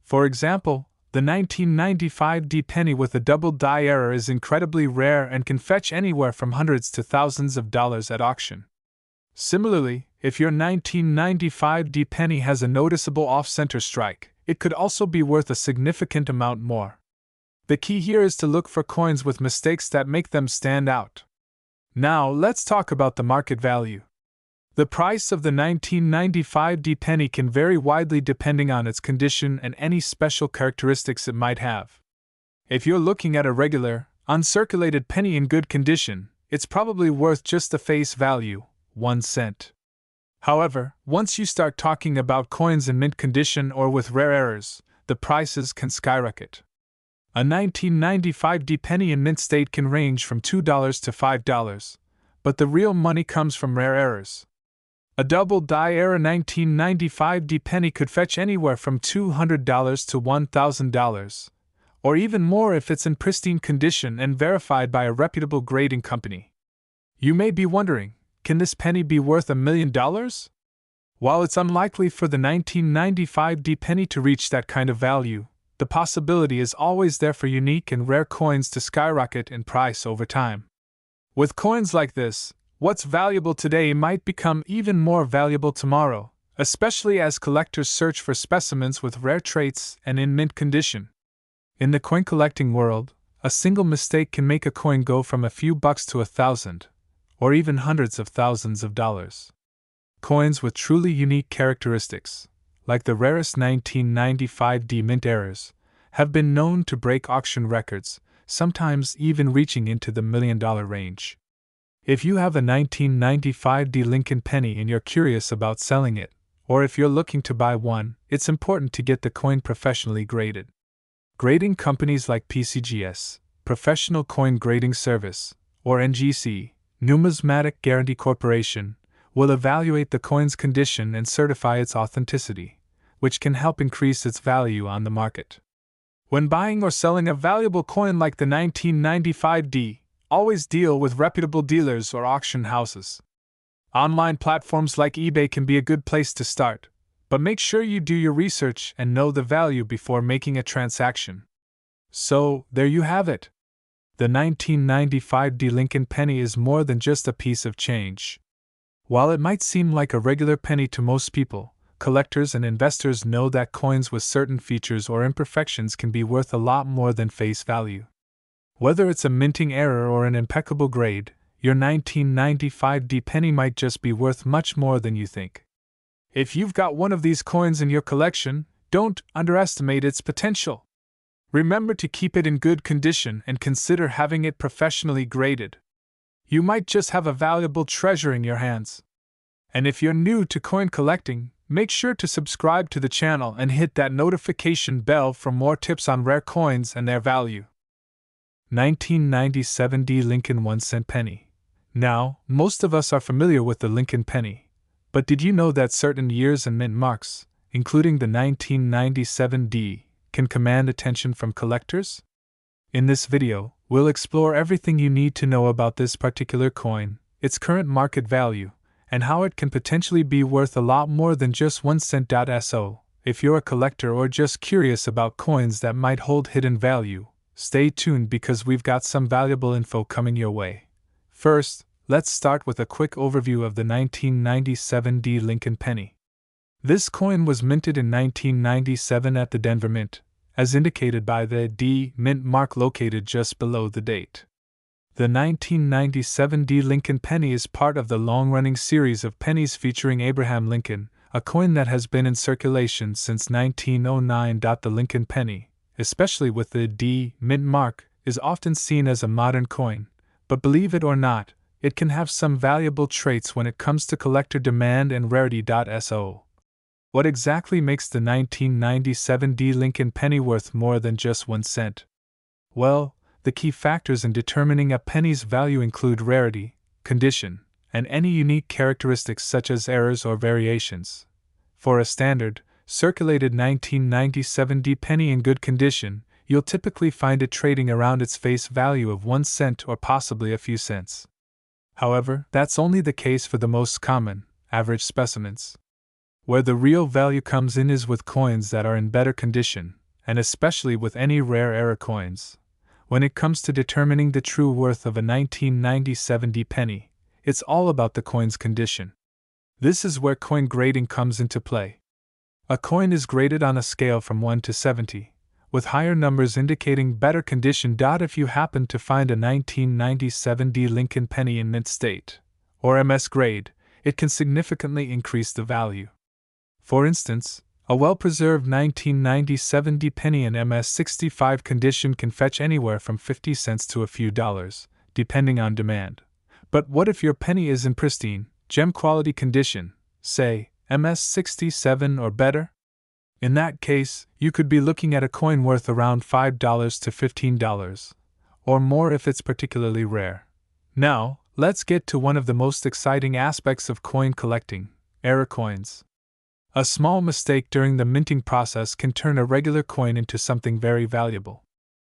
For example, the 1995 D penny with a double die error is incredibly rare and can fetch anywhere from hundreds to thousands of dollars at auction. Similarly, if your 1995 D penny has a noticeable off-center strike, it could also be worth a significant amount more. The key here is to look for coins with mistakes that make them stand out. Now, let's talk about the market value. The price of the 1995 D penny can vary widely depending on its condition and any special characteristics it might have. If you're looking at a regular, uncirculated penny in good condition, it's probably worth just the face value, 1 cent. However, once you start talking about coins in mint condition or with rare errors, the prices can skyrocket. A 1995 D penny in mint state can range from $2 to $5, but the real money comes from rare errors. A double die error 1995 D penny could fetch anywhere from $200 to $1,000, or even more if it's in pristine condition and verified by a reputable grading company. You may be wondering, can this penny be worth $1 million? While it's unlikely for the 1995 D penny to reach that kind of value, the possibility is always there for unique and rare coins to skyrocket in price over time. With coins like this, what's valuable today might become even more valuable tomorrow, especially as collectors search for specimens with rare traits and in mint condition. In the coin collecting world, a single mistake can make a coin go from a few bucks to 1,000, or even hundreds of thousands of dollars. Coins with truly unique characteristics, like the rarest 1995 D mint errors, have been known to break auction records, sometimes even reaching into the $1 million range. If you have a 1995 D Lincoln penny and you're curious about selling it, or if you're looking to buy one, it's important to get the coin professionally graded. Grading companies like PCGS, Professional Coin Grading Service, or NGC, Numismatic Guarantee Corporation, will evaluate the coin's condition and certify its authenticity, which can help increase its value on the market. When buying or selling a valuable coin like the 1995 D, always deal with reputable dealers or auction houses. Online platforms like eBay can be a good place to start, but make sure you do your research and know the value before making a transaction. So, there you have it. The 1995 D Lincoln penny is more than just a piece of change. While it might seem like a regular penny to most people, collectors and investors know that coins with certain features or imperfections can be worth a lot more than face value. Whether it's a minting error or an impeccable grade, your 1995 D penny might just be worth much more than you think. If you've got one of these coins in your collection, don't underestimate its potential. Remember to keep it in good condition and consider having it professionally graded. You might just have a valuable treasure in your hands. And if you're new to coin collecting, make sure to subscribe to the channel and hit that notification bell for more tips on rare coins and their value. 1997 D Lincoln 1-cent penny. Now, most of us are familiar with the Lincoln penny, but did you know that certain years and mint marks, including the 1997 D, can command attention from collectors? In this video, we'll explore everything you need to know about this particular coin, its current market value, and how it can potentially be worth a lot more than just 1 cent. So, if you're a collector or just curious about coins that might hold hidden value, stay tuned because we've got some valuable info coming your way. First, let's start with a quick overview of the 1997 D Lincoln penny. This coin was minted in 1997 at the Denver Mint, as indicated by the D mint mark located just below the date. The 1997 D Lincoln penny is part of the long-running series of pennies featuring Abraham Lincoln, a coin that has been in circulation since 1909. The Lincoln penny, especially with the D mint mark, is often seen as a modern coin, but believe it or not, it can have some valuable traits when it comes to collector demand and rarity. So, what exactly makes the 1997 D Lincoln penny worth more than just 1 cent? Well, the key factors in determining a penny's value include rarity, condition, and any unique characteristics such as errors or variations. For a standard, circulated 1997 D penny in good condition, you'll typically find it trading around its face value of 1 cent or possibly a few cents. However, that's only the case for the most common, average specimens. Where the real value comes in is with coins that are in better condition, and especially with any rare error coins. When it comes to determining the true worth of a 1997 D penny, it's all about the coin's condition. This is where coin grading comes into play. A coin is graded on a scale from 1 to 70, with higher numbers indicating better condition. If you happen to find a 1997 D Lincoln penny in mint state, or MS grade, it can significantly increase the value. For instance, a well-preserved 1997 D penny in MS65 condition can fetch anywhere from 50 cents to a few dollars, depending on demand. But what if your penny is in pristine, gem-quality condition, say, MS67 or better? In that case, you could be looking at a coin worth around $5 to $15, or more if it's particularly rare. Now, let's get to one of the most exciting aspects of coin collecting: error coins. A small mistake during the minting process can turn a regular coin into something very valuable.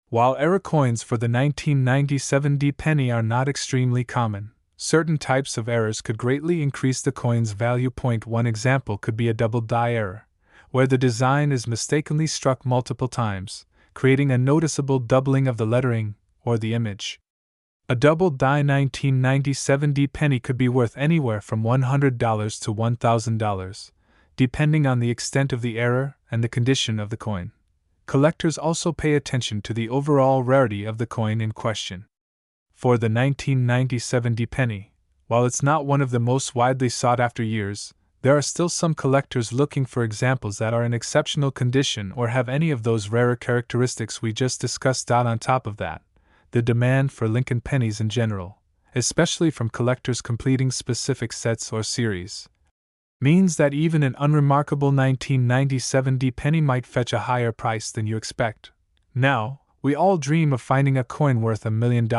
While error coins for the 1997 D penny are not extremely common, certain types of errors could greatly increase the coin's value. One example could be a double die error, where the design is mistakenly struck multiple times, creating a noticeable doubling of the lettering or the image. A double die 1997 D penny could be worth anywhere from $100 to $1,000. Depending on the extent of the error and the condition of the coin. Collectors also pay attention to the overall rarity of the coin in question. For the 1997 D penny, while it's not one of the most widely sought after years, there are still some collectors looking for examples that are in exceptional condition or have any of those rarer characteristics we just discussed. On top of that, the demand for Lincoln pennies in general, especially from collectors completing specific sets or series, means that even an unremarkable 1997 D penny might fetch a higher price than you expect. Now, we all dream of finding a coin worth $1 million.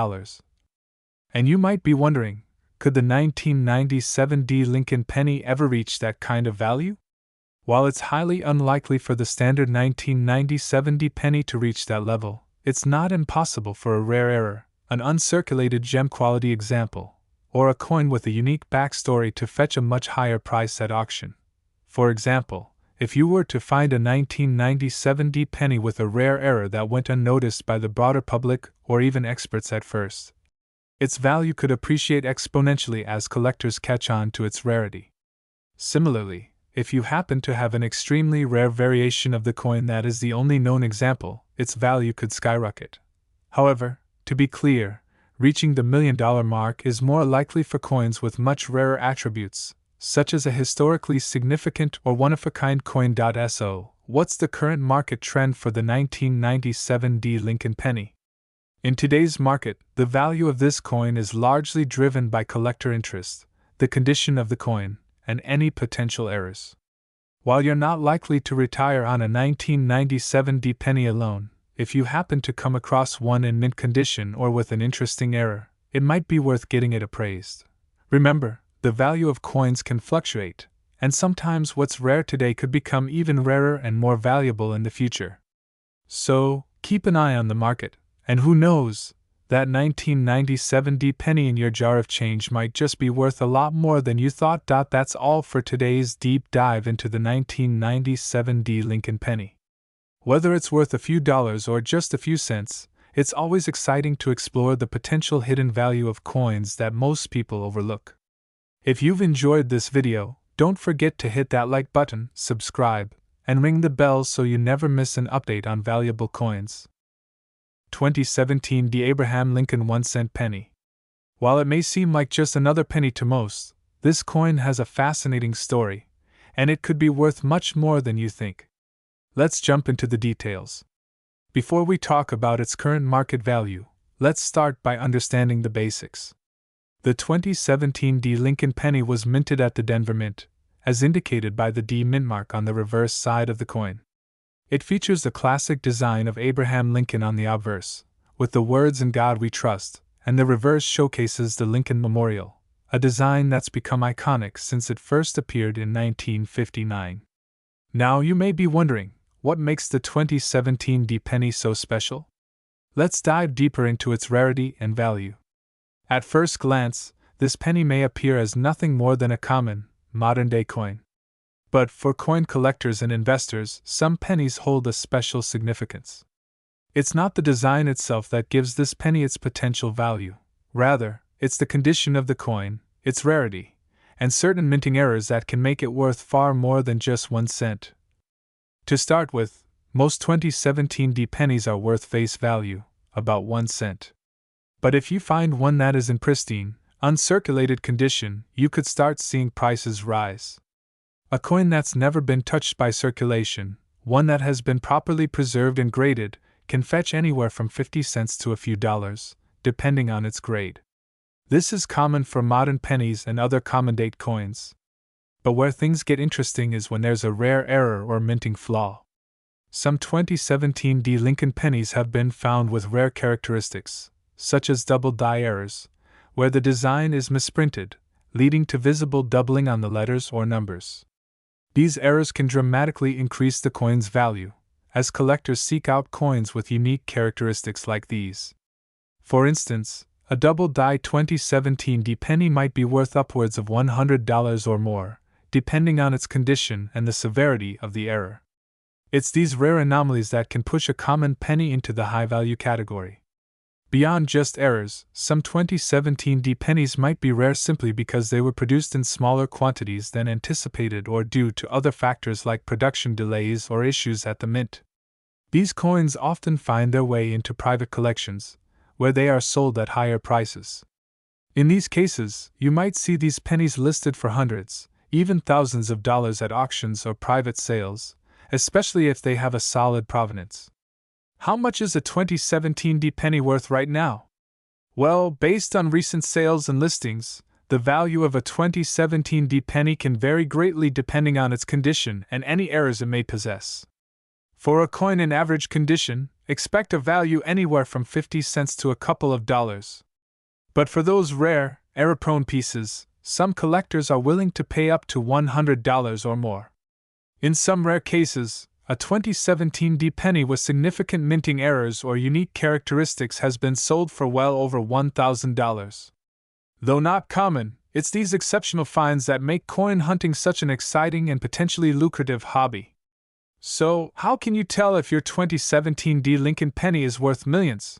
And you might be wondering, could the 1997 D Lincoln penny ever reach that kind of value? While it's highly unlikely for the standard 1997 D penny to reach that level, it's not impossible for a rare error, an uncirculated gem quality example, or a coin with a unique backstory to fetch a much higher price at auction. For example, if you were to find a 1997 D penny with a rare error that went unnoticed by the broader public or even experts at first, its value could appreciate exponentially as collectors catch on to its rarity. Similarly, if you happen to have an extremely rare variation of the coin that is the only known example, its value could skyrocket. However, to be clear, reaching the $1 million mark is more likely for coins with much rarer attributes, such as a historically significant or one-of-a-kind coin. So, what's the current market trend for the 1997 D Lincoln penny? In today's market, the value of this coin is largely driven by collector interest, the condition of the coin, and any potential errors. While you're not likely to retire on a 1997 D penny alone, if you happen to come across one in mint condition or with an interesting error, it might be worth getting it appraised. Remember, the value of coins can fluctuate, and sometimes what's rare today could become even rarer and more valuable in the future. So, keep an eye on the market, and who knows, that 1997 D penny in your jar of change might just be worth a lot more than you thought. That's all for today's deep dive into the 1997 D Lincoln penny. Whether it's worth a few dollars or just a few cents, it's always exciting to explore the potential hidden value of coins that most people overlook. If you've enjoyed this video, don't forget to hit that like button, subscribe, and ring the bell so you never miss an update on valuable coins. 2017 D Abraham Lincoln 1-cent penny. While it may seem like just another penny to most, this coin has a fascinating story, and it could be worth much more than you think. Let's jump into the details. Before we talk about its current market value, let's start by understanding the basics. The 2017 D Lincoln penny was minted at the Denver Mint, as indicated by the D mint mark on the reverse side of the coin. It features the classic design of Abraham Lincoln on the obverse, with the words "In God We Trust," and the reverse showcases the Lincoln Memorial, a design that's become iconic since it first appeared in 1959. Now you may be wondering, what makes the 2017 D penny so special? Let's dive deeper into its rarity and value. At first glance, this penny may appear as nothing more than a common, modern-day coin. But for coin collectors and investors, some pennies hold a special significance. It's not the design itself that gives this penny its potential value. Rather, it's the condition of the coin, its rarity, and certain minting errors that can make it worth far more than just 1 cent. To start with, most 2017 D pennies are worth face value, about 1 cent. But if you find one that is in pristine, uncirculated condition, you could start seeing prices rise. A coin that's never been touched by circulation, one that has been properly preserved and graded, can fetch anywhere from 50 cents to a few dollars, depending on its grade. This is common for modern pennies and other common-date coins. But where things get interesting is when there's a rare error or minting flaw. Some 2017 D Lincoln pennies have been found with rare characteristics, such as double die errors, where the design is misprinted, leading to visible doubling on the letters or numbers. These errors can dramatically increase the coin's value, as collectors seek out coins with unique characteristics like these. For instance, a double die 2017 D penny might be worth upwards of $100 or more, depending on its condition and the severity of the error. It's these rare anomalies that can push a common penny into the high-value category. Beyond just errors, some 2017 D pennies might be rare simply because they were produced in smaller quantities than anticipated or due to other factors like production delays or issues at the mint. These coins often find their way into private collections, where they are sold at higher prices. In these cases, you might see these pennies listed for hundreds, even thousands of dollars at auctions or private sales, especially if they have a solid provenance. How much is a 2017 D penny worth right now? Well, based on recent sales and listings, the value of a 2017 D penny can vary greatly depending on its condition and any errors it may possess. For a coin in average condition, expect a value anywhere from 50 cents to a couple of dollars. But for those rare, error-prone pieces, some collectors are willing to pay up to $100 or more. In some rare cases, a 2017 D penny with significant minting errors or unique characteristics has been sold for well over $1,000. Though not common, it's these exceptional finds that make coin hunting such an exciting and potentially lucrative hobby. So, how can you tell if your 2017 D Lincoln penny is worth millions?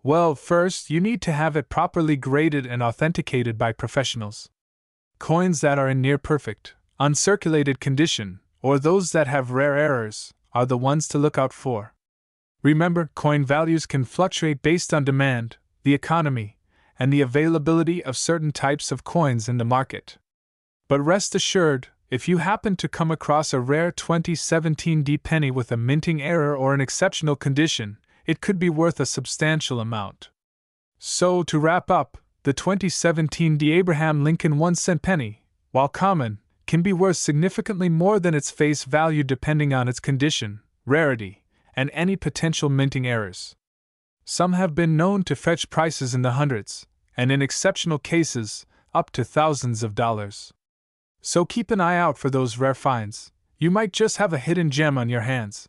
Well, first, you need to have it properly graded and authenticated by professionals. Coins that are in near-perfect, uncirculated condition, or those that have rare errors, are the ones to look out for. Remember, coin values can fluctuate based on demand, the economy, and the availability of certain types of coins in the market. But rest assured, if you happen to come across a rare 2017 D penny with a minting error or an exceptional condition, it could be worth a substantial amount. So, to wrap up, the 2017 D Abraham Lincoln 1-cent penny, while common, can be worth significantly more than its face value depending on its condition, rarity, and any potential minting errors. Some have been known to fetch prices in the hundreds, and in exceptional cases, up to thousands of dollars. So keep an eye out for those rare finds. You might just have a hidden gem on your hands.